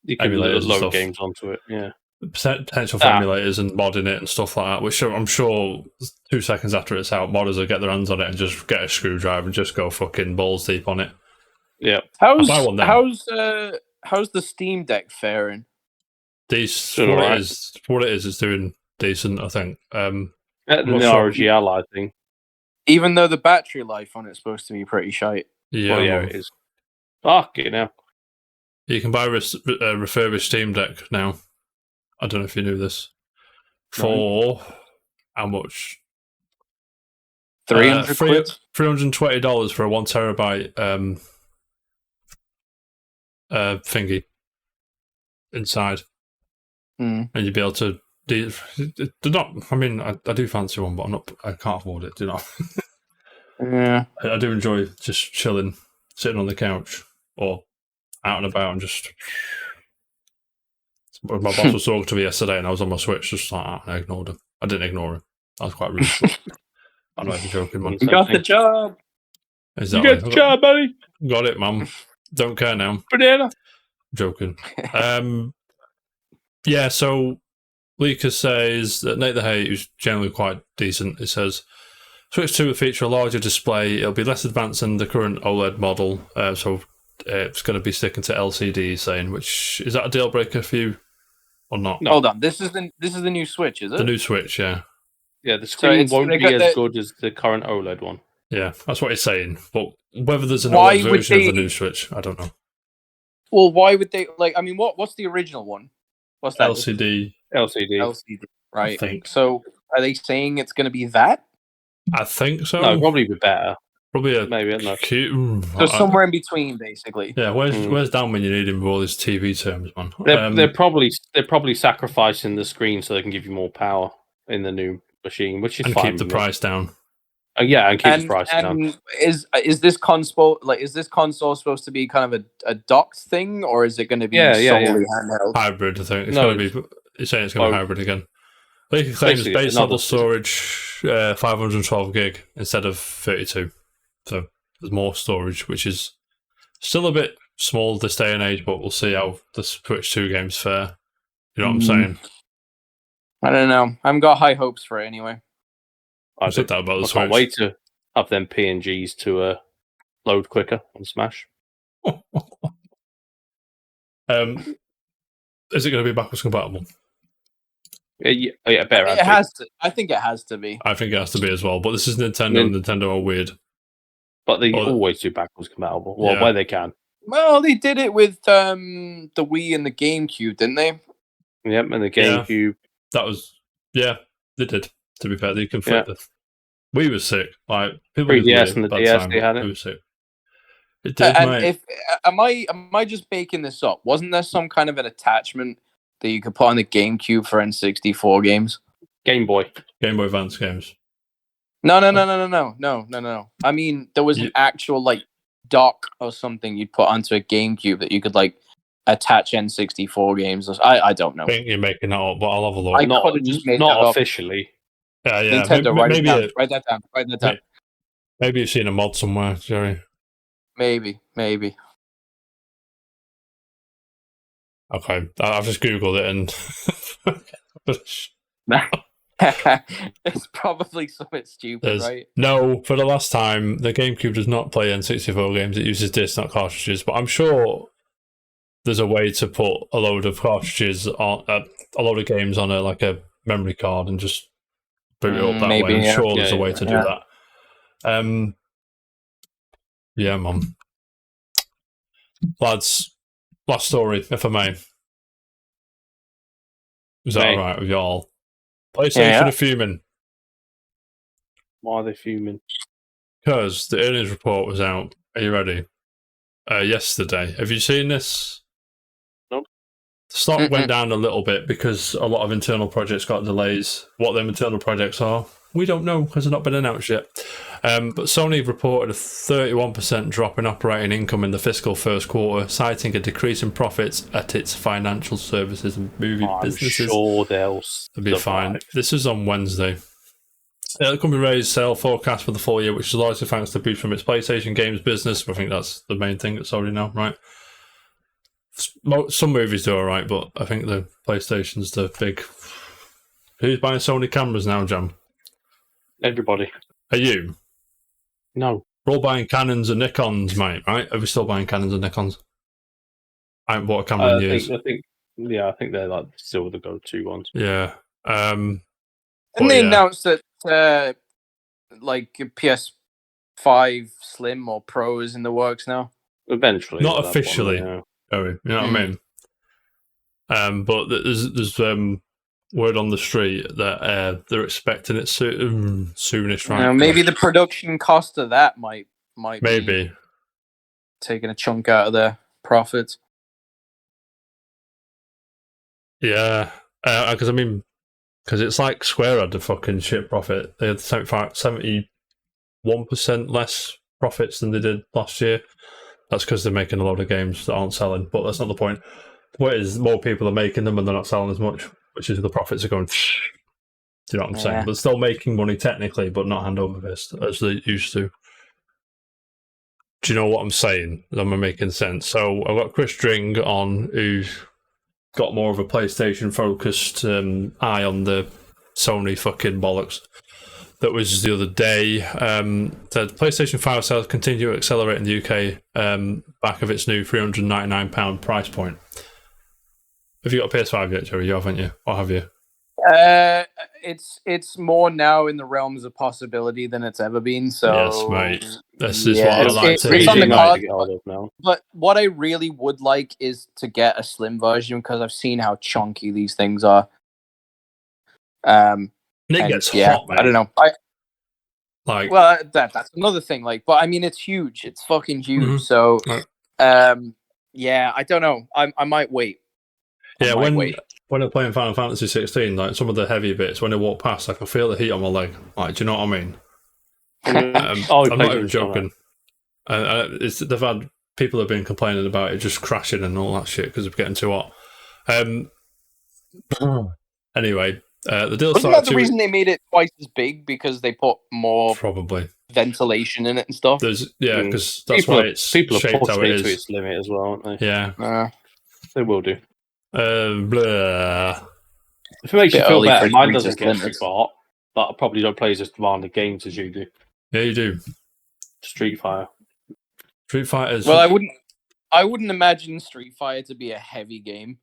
you can load games onto it. Yeah, potential for emulators and modding it and stuff like that. Which I'm sure 2 seconds after it's out, modders will get their hands on it and just get a screwdriver and just go fucking balls deep on it. Yeah. How's the Steam Deck faring? Decent. What it is, it's doing decent, I think. The ROG thing. Even though the battery life on it's supposed to be pretty shite. Yeah, it is. Fuck it now. You can buy a refurbished Steam Deck now. I don't know if you knew this. For how much? $300 $320 for a 1 terabyte thingy inside. And you'd be able to. They're not. I mean, I do fancy one, but I can't afford it. Do you know? Yeah. I do enjoy just chilling, sitting on the couch or out and about, and just. My boss was talking to me yesterday, and I was on my Switch, just like I ignored him. I didn't ignore him. I was quite rude. I'm not even joking, man. You got the job. Exactly. You got the job, buddy. Got it, mum. Don't care now. Banana. Joking. Yeah, so Leaker says that Nate the Hate, who's generally quite decent, it says Switch 2 will feature a larger display. It'll be less advanced than the current OLED model, so it's going to be sticking to LCD, he's saying. Which is that a deal breaker for you or not? No. Hold on, this is the new Switch, is it? The new Switch, yeah. Yeah, the screen won't be as good as the current OLED one. Yeah, that's what he's saying. But whether there's an OLED version of the new Switch, I don't know. Well, why would they I mean, what's the original one? What's that? LCD, right? I think. So, are they saying it's going to be that? I think so. No, probably be better. Probably maybe, I don't know. So somewhere in between, basically. Yeah, where's Dan when you need him with all these TV terms, man? They're probably sacrificing the screen so they can give you more power in the new machine, which is and fine. Keep the price down. And keep the price down. Is this console supposed to be kind of a docked thing, or is it going to be solely handheld? Hybrid, I think. It's going to be. You're saying it's going to be hybrid again. Leaker claims base level storage 512 gig instead of 32. So there's more storage, which is still a bit small this day and age, but we'll see how the Switch 2 games fare. You know what I'm saying? I don't know. I haven't got high hopes for it anyway. I said that about the Switch. Can't wait to have them PNGs to load quicker on Smash. Is it going to be backwards compatible? Yeah, better. It has to. I think it has to be. I think it has to be as well. But this is Nintendo, and Nintendo are weird. But they always do backwards compatible. Well, where they can. Well, they did it with the Wii and the GameCube, didn't they? Yep, and the GameCube. That was they did. To be fair, they conflicted. We were sick. Like people 3DS and the DS, they had it. We were sick. It did, mate. Am I just making this up? Wasn't there some kind of an attachment that you could put on the GameCube for N64 games? Game Boy Advance games. No. I mean, there was an actual dock or something you'd put onto a GameCube that you could like attach N64 games. I don't know. I think you're making that up, but I'll have a look. I Not could have just made that not up. officially. Yeah. Nintendo, write it Maybe down. Write that down. Write that down. Maybe you've seen a mod somewhere, Jerry. Maybe. Okay, I've just googled it and It's probably something stupid, right? No, for the last time, the GameCube does not play N64 games. It uses discs, not cartridges. But I'm sure there's a way to put a load of cartridges on a load of games on a memory card and just boot it up that Maybe, way. I'm yeah. sure there's a way to do that. Yeah, Mum. Lads, last story, if I may. Is that all right with y'all? PlayStation are fuming. Why are they fuming? Because the earnings report was out. Are you ready? Yesterday. Have you seen this? Nope. The stock went down a little bit because a lot of internal projects got delays. What them internal projects are, we don't know because they've not been announced yet. But Sony reported a 31% drop in operating income in the fiscal first quarter, citing a decrease in profits at its financial services and movie businesses. I'm sure they'll be fine. This is on Wednesday. The company raised sales forecast for the full year, which is largely thanks to boost from its PlayStation games business. I think that's the main thing that's already now, right? Some movies do alright, but I think the PlayStation's the big... Who's buying Sony cameras now, Jam? Everybody. Are you? No. We're all buying Canons and Nikons, mate, right? Are we still buying Canons and Nikons? I haven't bought a camera in years. I think they're like still the go-to ones. Yeah. Didn't they announce that like PS5 Slim or Pro is in the works now? Eventually. Not officially. You know what I mean? But there's word on the street that they're expecting it soonish, right? Maybe the production cost of that might maybe be taking a chunk out of their profits. Yeah, because it's like Square had the fucking shit profit. They had 71% less profits than they did last year. That's because they're making a lot of games that aren't selling, but that's not the point. The point is more people are making them and they're not selling as much, which is the profits are going. Do you know what I'm saying? They're still making money technically, but not hand over fist as they used to. Do you know what I'm saying? Am I making sense? So I've got Chris Dring on, who's got more of a PlayStation focused eye on the Sony fucking bollocks. That was the other day. Said PlayStation 5 sales continue to accelerate in the UK, back of its new £399 price point. Have you got a PS5 yet, Jerry? You haven't you? Or have you? It's more now in the realms of possibility than it's ever been. So yes, mate. This is what I like to hear. It's on the cards, now. But what I really would like is to get a slim version because I've seen how chunky these things are. It gets hot, mate. I don't know. That's another thing. But I mean, it's huge. It's fucking huge. So, yeah, I don't know. I might wait. When I'm playing Final Fantasy 16, like some of the heavy bits, when I walk past, I can feel the heat on my leg. Like, do you know what I mean? I'm not even joking. They've had people have been complaining about it just crashing and all that shit because it's getting too hot. Anyway, the deal wasn't that the reason they made it twice as big because they put more probably ventilation in it and stuff? Because that's why it's people are shaped how it is. To its limit as well, aren't they? Yeah, they will do. Blah. If it makes you feel better, mine doesn't get super hot, but I probably don't play as demanding games as you do. Yeah, you do. Street Fighter. Street Fighters. Well, I wouldn't imagine Street Fighter to be a heavy game.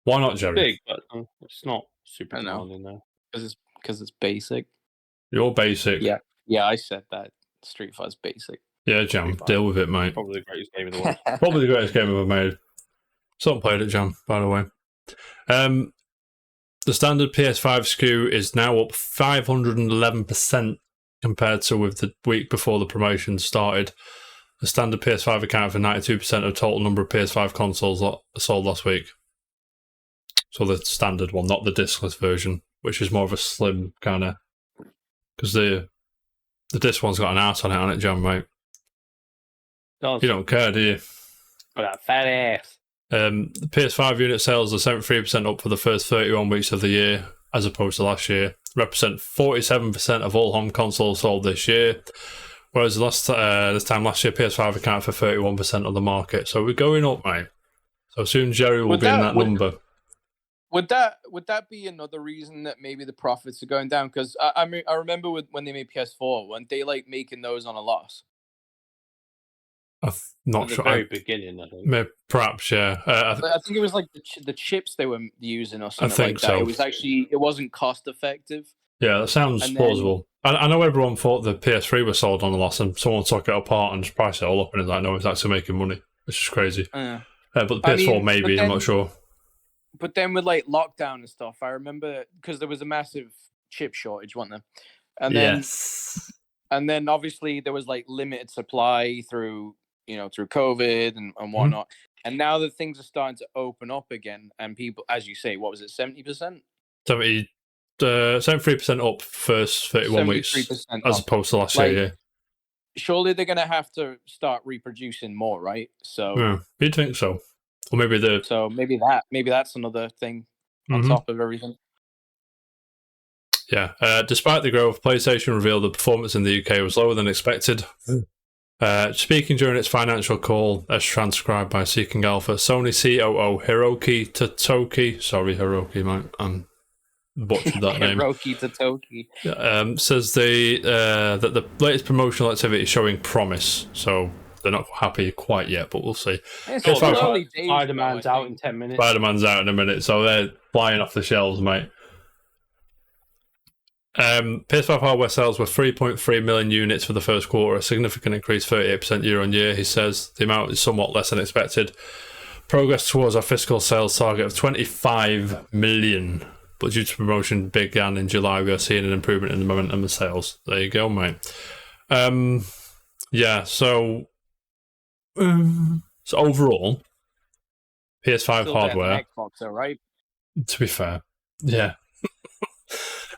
Why not, Jerry? Big, but it's not super demanding though. Because it's basic. You're basic. Yeah, I said that. Street Fighter's basic. Yeah, Jam, deal with it, mate. Probably the greatest game in the world. Probably the greatest game ever made. Someone played it, Jam, by the way. The standard PS5 SKU is now up 511% compared to with the week before the promotion started. The standard PS5 accounted for 92% of total number of PS5 consoles sold last week. So the standard one, not the discless version, which is more of a slim kind of... Because the disc one's got an arse on it, Jam, mate? No, You don't care, do you? that fat ass. The PS5 unit sales are 73% up for the first 31 weeks of the year, as opposed to last year. Represent 47% of all home consoles sold this year. Whereas this time last year, PS5 accounted for 31% of the market. So we're going up, mate. So soon Jerry will be in that number. Would that be another reason that maybe the profits are going down? Because I remember when they made PS4, weren't they like making those on a loss? I'm not sure. Very beginning, I think. Maybe, perhaps, yeah. I think it was like the chips they were using or something think like that. so. It wasn't cost effective. Yeah, that sounds plausible. I know everyone thought the PS3 was sold on a loss, and someone took it apart and just priced it all up, and it's like, no, it's actually making money, which is crazy. But the PS4 maybe, I'm not sure. But then with like lockdown and stuff, I remember because there was a massive chip shortage, wasn't there? And then, and then obviously there was like limited supply through COVID and whatnot. And now that things are starting to open up again, and people, as you say, what was it, 70%? 73% up first 31 weeks, as opposed to last year, yeah. Surely they're going to have to start reproducing more, right? So yeah, you'd think so. Or maybe maybe that's another thing on top of everything. Yeah. Despite the growth, PlayStation revealed the performance in the UK was lower than expected. Speaking during its financial call, as transcribed by Seeking Alpha, Sony COO Hiroki Totoki, sorry Hiroki, mate, butchered that name. Hiroki Totoki says that the latest promotional activity is showing promise. So they're not happy quite yet, but we'll see. Spider-Man's out in 10 minutes. Spider-Man's out in a minute, so they're flying off the shelves, mate. PS5 hardware sales were 3.3 million units for the first quarter, a significant increase, 38% year on year. He says the amount is somewhat less than expected. Progress towards our fiscal sales target of 25 million. But due to promotion began in July, we are seeing an improvement in the momentum of sales. There you go, mate. Yeah, so overall, PS5 still hardware. Xbox, though, right? To be fair, yeah.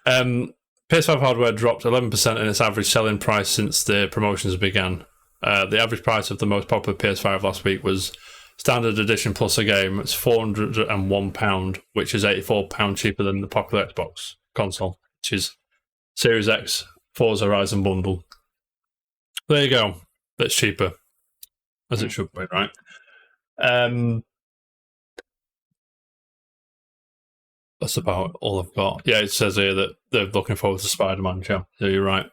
PS5 hardware dropped 11% in its average selling price since the promotions began. The average price of the most popular PS5 last week was Standard Edition plus a game. It's £401, which is £84 cheaper than the popular Xbox console, which is Series X Forza Horizon bundle. There you go. That's cheaper, as it should be, right? That's about all I've got. Yeah, it says here that they're looking forward to Spider-Man, yeah. So you're right.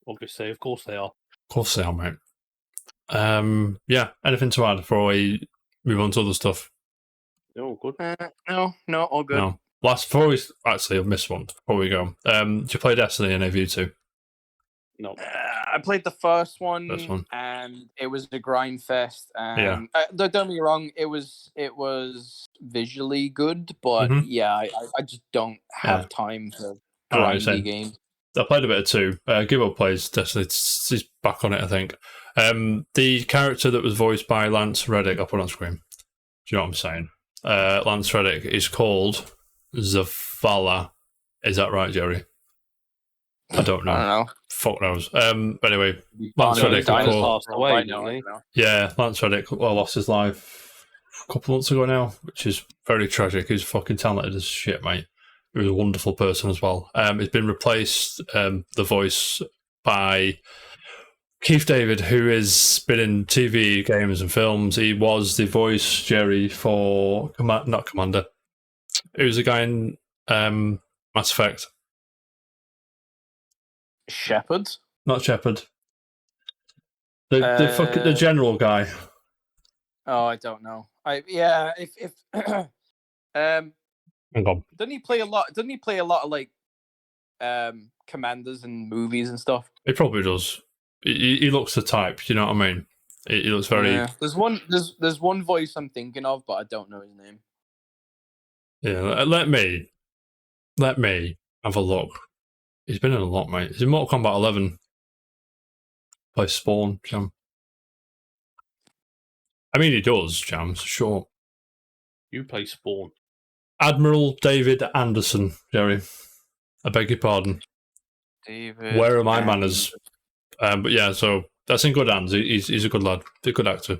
Obviously, of course they are. Of course they are, mate. Yeah, anything to add before we move on to other stuff? No, good. No, all good. No. Actually, I've missed one before we go. Did you play Destiny, any of you two? No. I played the first one, and it was a grind fest. And don't get me wrong, it was visually good, but I just don't have time for grindy games. I played a bit of 2. Gibbo plays Destiny. He's back on it, I think. The character that was voiced by Lance Reddick, I'll put on screen. Do you know what I'm saying? Lance Reddick is called Zavala. Is that right, Jerry? I don't know. Fuck knows. Anyway, Lance Reddick, passed away, didn't he? Yeah, Lance Reddick lost his life a couple months ago now, which is very tragic. He's fucking talented as shit, mate. He was a wonderful person as well. He's been replaced, the voice, by Keith David, who has been in TV, games, and films. He was the voice, Jerry, for not Commander. He was the guy in Mass Effect. Shepard? Not Shepard. The general guy. Oh, I don't know. If hang on. Doesn't he play a lot of like commanders and movies and stuff? He probably does. He looks the type. You know what I mean? He looks very. Yeah. There's one voice I'm thinking of, but I don't know his name. Yeah, let me have a look. He's been in a lot, mate. He's in Mortal Kombat 11. Plays Spawn, Jam. I mean, he does, Jams, sure. You play Spawn. Admiral David Anderson, Jerry. I beg your pardon. David. Where are my manners? But yeah, so That's in good hands. He's a good lad, a good actor.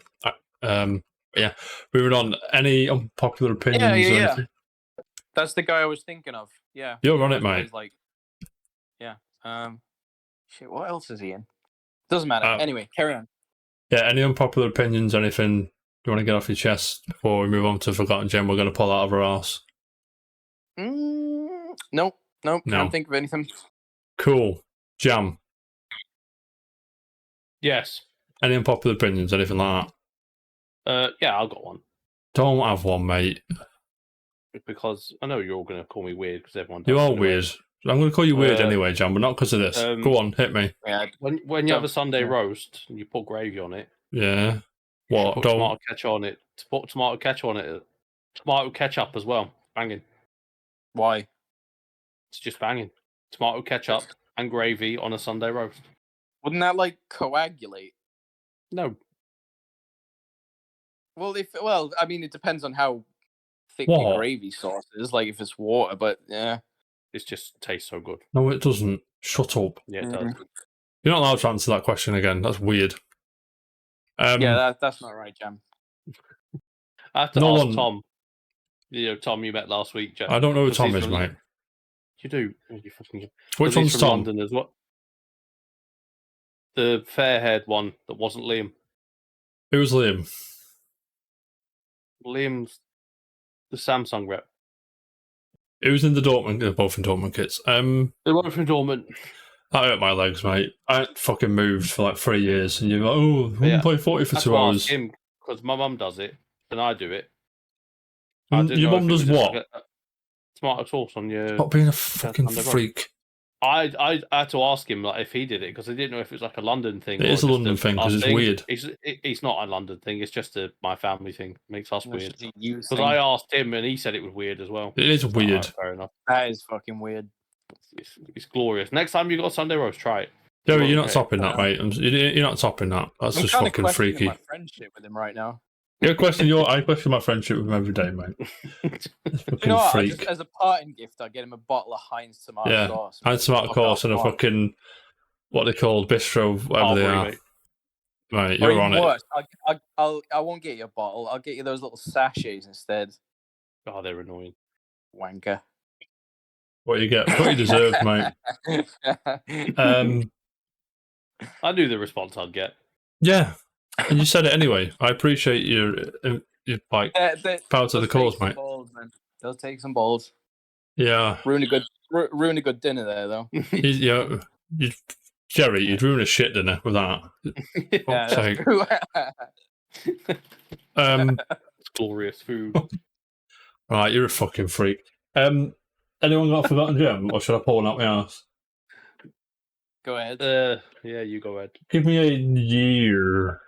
Yeah, moving on. Any unpopular opinions or anything? That's the guy I was thinking of. Yeah, You're on it, always mate. plays like, yeah. Shit. What else is he in? Doesn't matter. Anyway, carry on. Yeah, any unpopular opinions? Anything you want to get off your chest before we move on to Forgotten Gem? We're going to pull out of our arse. Nope. No. Can't think of anything. Cool. Jam. Yes. Any unpopular opinions? Anything like that? Yeah, I've got one. Don't have one, mate. Because I know you're all going to call me weird because everyone does. You are weird. I'm going to call you weird anyway, Jam, but not because of this. Go on, hit me. Yeah. When you have a Sunday roast and you put gravy on it. Yeah. What? Put tomato ketchup on it. Put tomato ketchup on it. Tomato ketchup as well. Banging. Why? It's just banging. Tomato ketchup and gravy on a Sunday roast. Wouldn't that like coagulate? No. Well, I mean, it depends on how thick your gravy sauce is. Like if it's water, but yeah, it just tastes so good. No, it doesn't. Shut up. Yeah, it does. You're not allowed to answer that question again. That's weird. Yeah, that's not right, Jam. I have to ask Tom. Tom you met last week, Jack. I don't know who Tom is, mate. You do. You fucking. Which one's from Tom? London as well. The fair-haired one that wasn't Liam. Who was Liam? Liam's the Samsung rep. Who's in the Dortmund? They're both in Dortmund kits. They're both in Dortmund. That hurt my legs, mate. I ain't fucking moved for like 3 years, and you're like, oh, we can play 40 for 2 hours. Because my mum does it, and I do it. Your mum does what? Like tomato sauce on your. Stop being a fucking freak. I had to ask him like if he did it because I didn't know if it was like a London thing. It is a London thing because it's weird. It's not a London thing. It's just my family thing. It makes us weird. Because I asked him and he said it was weird as well. It is weird. Right, fair enough. That is fucking weird. It's glorious. Next time you got a Sunday roast, try it. Joey, you're not topping that, mate. You're not topping that. That's just fucking freaky. My friendship with him right now. I question my friendship with him every day, mate. You know what? Just, as a parting gift, I get him a bottle of Heinz tomato sauce. Heinz tomato sauce and a fucking what they call bistro, whatever they are. Right, you're on it. I won't get you a bottle. I'll get you those little sachets instead. Oh, they're annoying. Wanker. What you get? What you deserve, mate. I knew the response I'd get. Yeah. And you said it anyway. I appreciate your like power to the cause, mate. They'll take some balls. Yeah. Ruin a good dinner there, though. Jerry, you'd ruin a shit dinner with that. Yeah, that's true. It's glorious food. Right, you're a fucking freak. Anyone got a Forgotten Gem, or should I pull one out my ass? Go ahead. Yeah, you go ahead. Give me a year.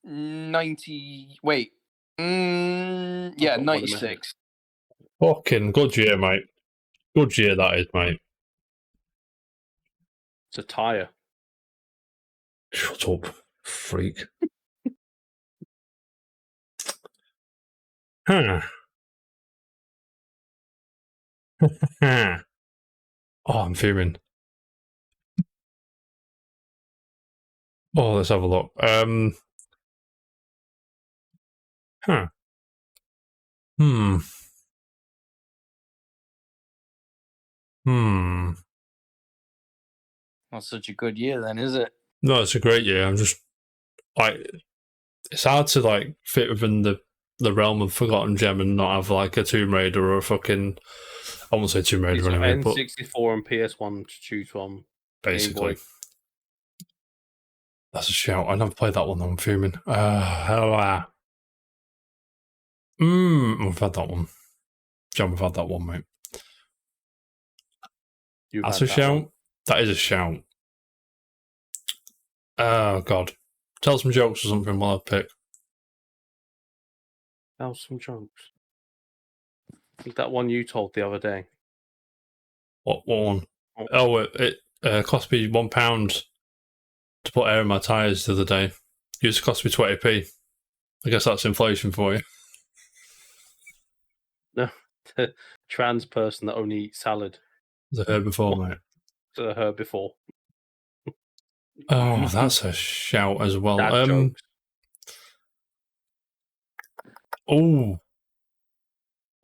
90. Wait. Yeah, 96. Fucking good year, mate. Good year that is, mate. It's a tyre. Shut up, freak. Huh. Oh, I'm fuming. Oh, let's have a look. Huh. Not such a good year, then, is it? No, it's a great year. I'm just like, it's hard to like fit within the realm of Forgotten Gem and not have like a Tomb Raider or a fucking. I won't say Tomb Raider anyway, but N64 and PS1 to choose from. Basically, that's a shout. I never played that one though. I'm fuming. We've had that one. John, we've had that one, mate. That's a shout. That is a shout. Oh God, tell some jokes or something while I pick. Tell some jokes. Like that one you told the other day. What one? Oh, it cost me £1 to put air in my tyres the other day. It used to cost me 20p. I guess that's inflation for you. No, the trans person that only eats salad. As I heard before, mate. As I heard before. Oh, that's a shout as well. Dad jokes.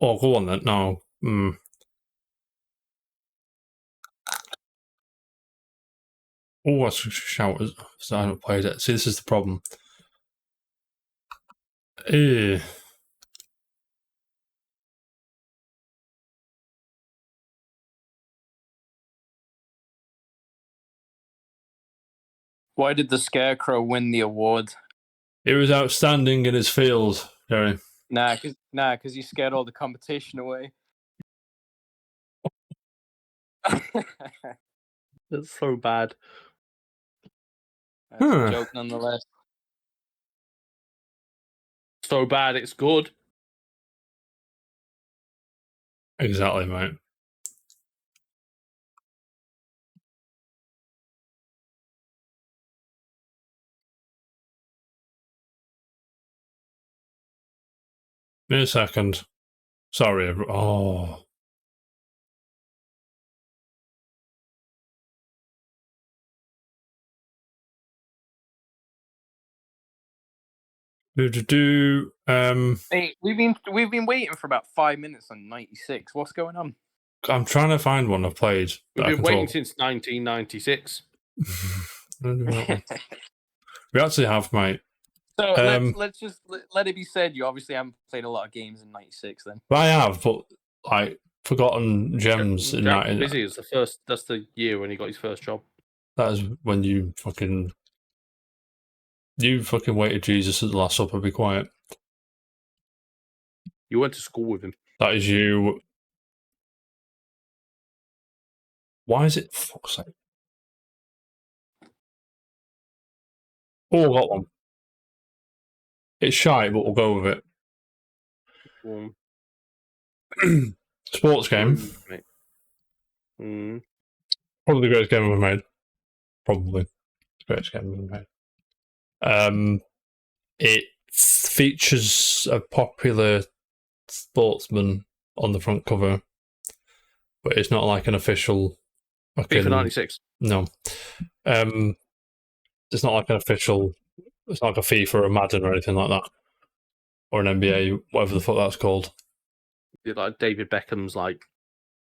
Oh, go on then. No. Oh, that's a shout. So I haven't played it. See, this is the problem. Why did the Scarecrow win the award? It was outstanding in his field, Jerry. Nah, cause you scared all the competition away. That's so bad. That's a joke nonetheless. So bad, it's good. Exactly, mate. In a second. Sorry. Oh. Hey, we've been waiting for about 5 minutes on 96. What's going on? I'm trying to find one I've played. We've been waiting since 1996. We actually have, mate. So let's just let it be said. You obviously haven't played a lot of games in '96, then. I have, but like forgotten gems in that. Busy is the first. That's the year when he got his first job. That is when you fucking waited Jesus at the Last Supper. Be quiet. You went to school with him. That is you. Why is it? Fuck's sake. Oh, I got one. It's shy, but we'll go with it. Sports game. Probably the greatest game ever made. Probably the greatest game ever made. It features a popular sportsman on the front cover, but it's not like an official. FIFA 96. No. It's not like an official. It's not like a FIFA or a Madden or anything like that, or an NBA, whatever the fuck that's called. Like David Beckham's like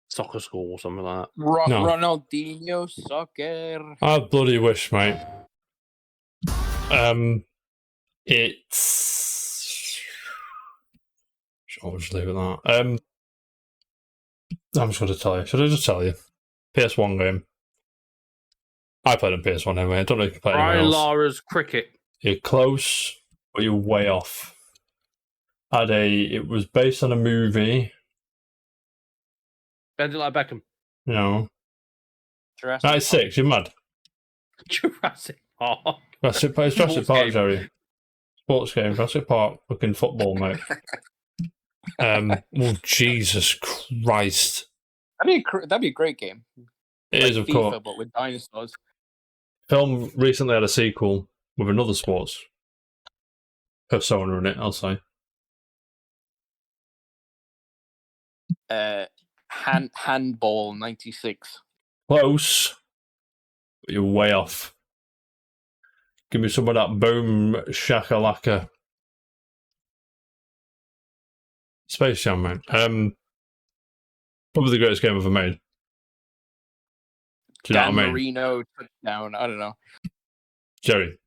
soccer school or something like that. No. Ronaldinho soccer. I bloody wish, mate. It's. I'll just leave it at that. I'm just going to tell you. Should I just tell you? PS1 game. I played on PS1 anyway. I don't know if you can play anywhere else. Lara's cricket. You're close, but you're way off. It was based on a movie. Bending like Beckham. No. Jurassic 96, you're mad. Jurassic Park. Jurassic Park, Jerry. Sports game, Jurassic Park, fucking football, mate. Oh, Jesus Christ. That'd be a great game. It is, of FIFA, course. But with dinosaurs. Film recently had a sequel with another sports persona in it, I'll say. Handball 96. Close, but you're way off. Give me some of that boom shakalaka. Space Jam, man. Probably the greatest game ever made. Do you know what I mean? Marino touchdown. I don't know. Jerry.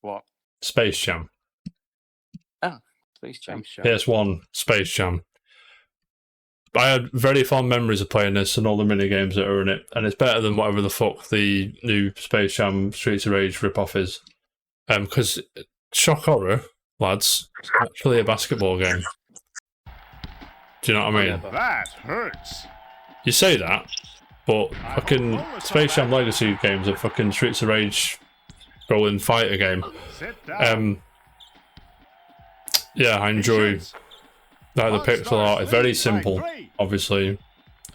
What? Space Jam. Oh, Space Jam. PS1 Space Jam. I had very fond memories of playing this and all the mini games that are in it, and it's better than whatever the fuck the new Space Jam Streets of Rage ripoff is. Because shock horror, lads, it's actually a basketball game. Do you know what I mean? That hurts. You say that, but fucking Space Jam Legacy games are fucking Streets of Rage rolling fighter game. Yeah, I enjoy the pixel art. It's very simple, obviously.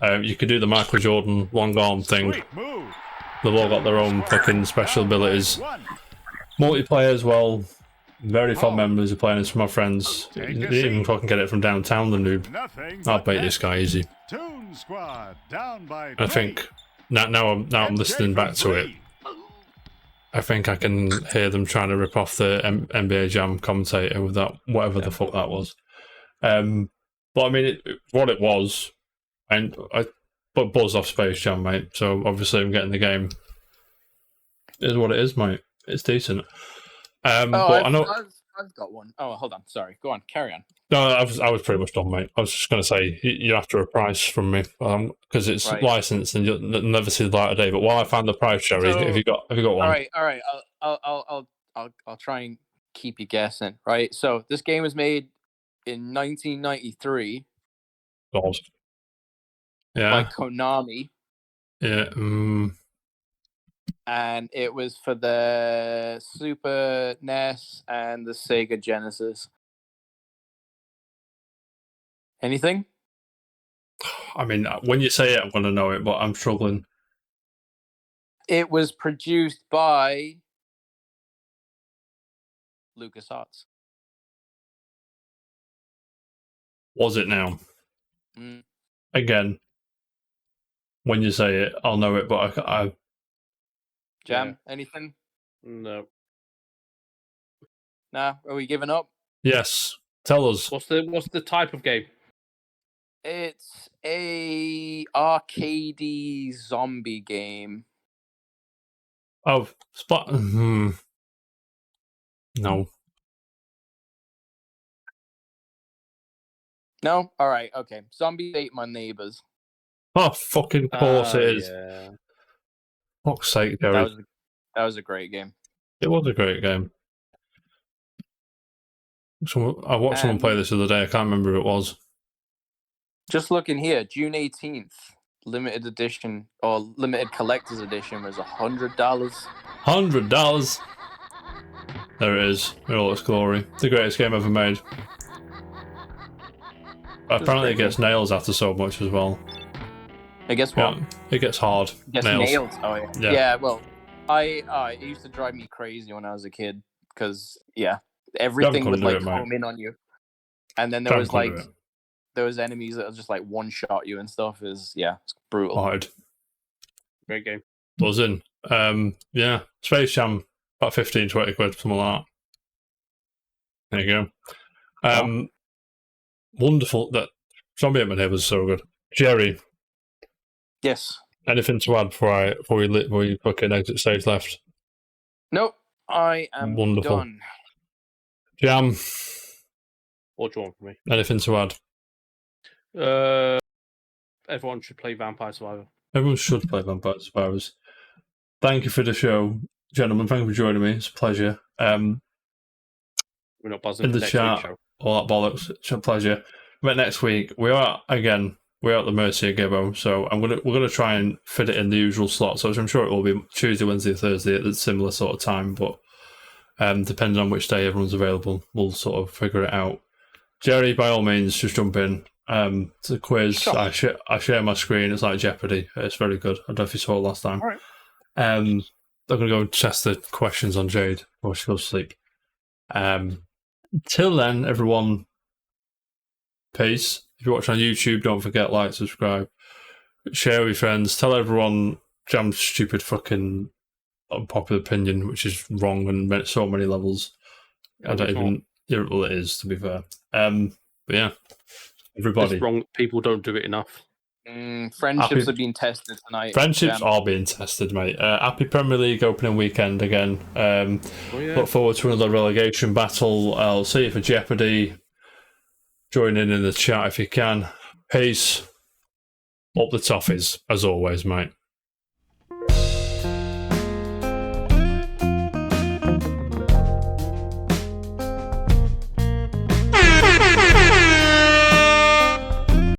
You could do the Michael Jordan long arm thing. They've all got their own fucking special abilities. Multiplayer as well. Very fond memories of playing this with my friends. You didn't even fucking get it from downtown, the noob. I'll beat this guy easy. I think now I'm listening back to it. I think I can hear them trying to rip off the NBA Jam commentator with that, whatever the fuck that was. But I mean, what it was, and I but buzz off Space Jam, mate. So obviously, I'm getting the game. Is what it is, mate. It's decent. But I know I've got one. Oh, hold on. Sorry. Go on. Carry on. No, I was pretty much done, mate. I was just going to say you're after a price from me because it's licensed and you'll never see the light of day. But while I find the price, Jerry, So, have you got one? All right. I'll try and keep you guessing. Right. So this game was made in 1993 God. Yeah. by Konami. Yeah. And it was for the Super NES and the Sega Genesis. Anything? I mean, when you say it, I'm going to know it, but I'm struggling. It was produced by LucasArts. Was it now? Mm. Again, when you say it, I'll know it, but I Jam, anything? No. Nah, are we giving up? Yes. Tell us. What's the type of game? It's a arcadey zombie game. Oh, spot. No. No? All right, okay. Zombies ate my neighbors. Oh, fucking course it is. Yeah. Fuck's sake, Jerry. That was a great game. It was a great game. I watched someone play this the other day. I can't remember who it was. Just looking here, June 18th, limited edition or limited collector's edition was $100. $100. There it is in all its glory. The greatest game ever made. Apparently, it gets nails after so much as well. It gets what? Yeah, it gets hard. It gets nails. Oh yeah. Yeah. Well, it used to drive me crazy when I was a kid because everything would like home in on you, and then there was enemies that would just like one shot you and stuff. It's brutal. Hard. Great game. Buzzing. Yeah. Space Jam, about 15, 20 quid, something like that. There you go. Wonderful. That Zombie Ate My Neighbors is so good. Jerry. Yes. Anything to add before we fucking exit stage left? Nope. I am done. Jam. What do you want from me? Anything to add? Everyone should play Vampire Survivor. Everyone should play Vampire Survivors. Thank you for the show, gentlemen. Thank you for joining me. It's a pleasure. We're not buzzing in for the next chat. week's show. All that bollocks. It's a pleasure. But next week we're at the mercy of Gibbo, so we're gonna try and fit it in the usual slot. So I'm sure it will be Tuesday, Wednesday, Thursday at a similar sort of time. But depending on which day everyone's available, we'll sort of figure it out. Jerry, by all means, just jump in. It's a quiz. Sure. I share my screen. It's like Jeopardy. It's very good. I don't know if you saw it last time. All right. I'm going to go and test the questions on Jade before she goes to sleep. Till then, everyone, peace. If you're watching on YouTube, don't forget, like, subscribe, share with your friends, tell everyone Jam's stupid fucking unpopular opinion, which is wrong on so many levels. I don't even... Well, it is, to be fair. But yeah, everybody. It's wrong. People don't do it enough. Friendships are being tested tonight. Friendships are being tested, mate. Happy Premier League opening weekend again. Look forward to another relegation battle. I'll see you for Jeopardy. Join in the chat if you can. Peace. Up the toffees, as always, mate.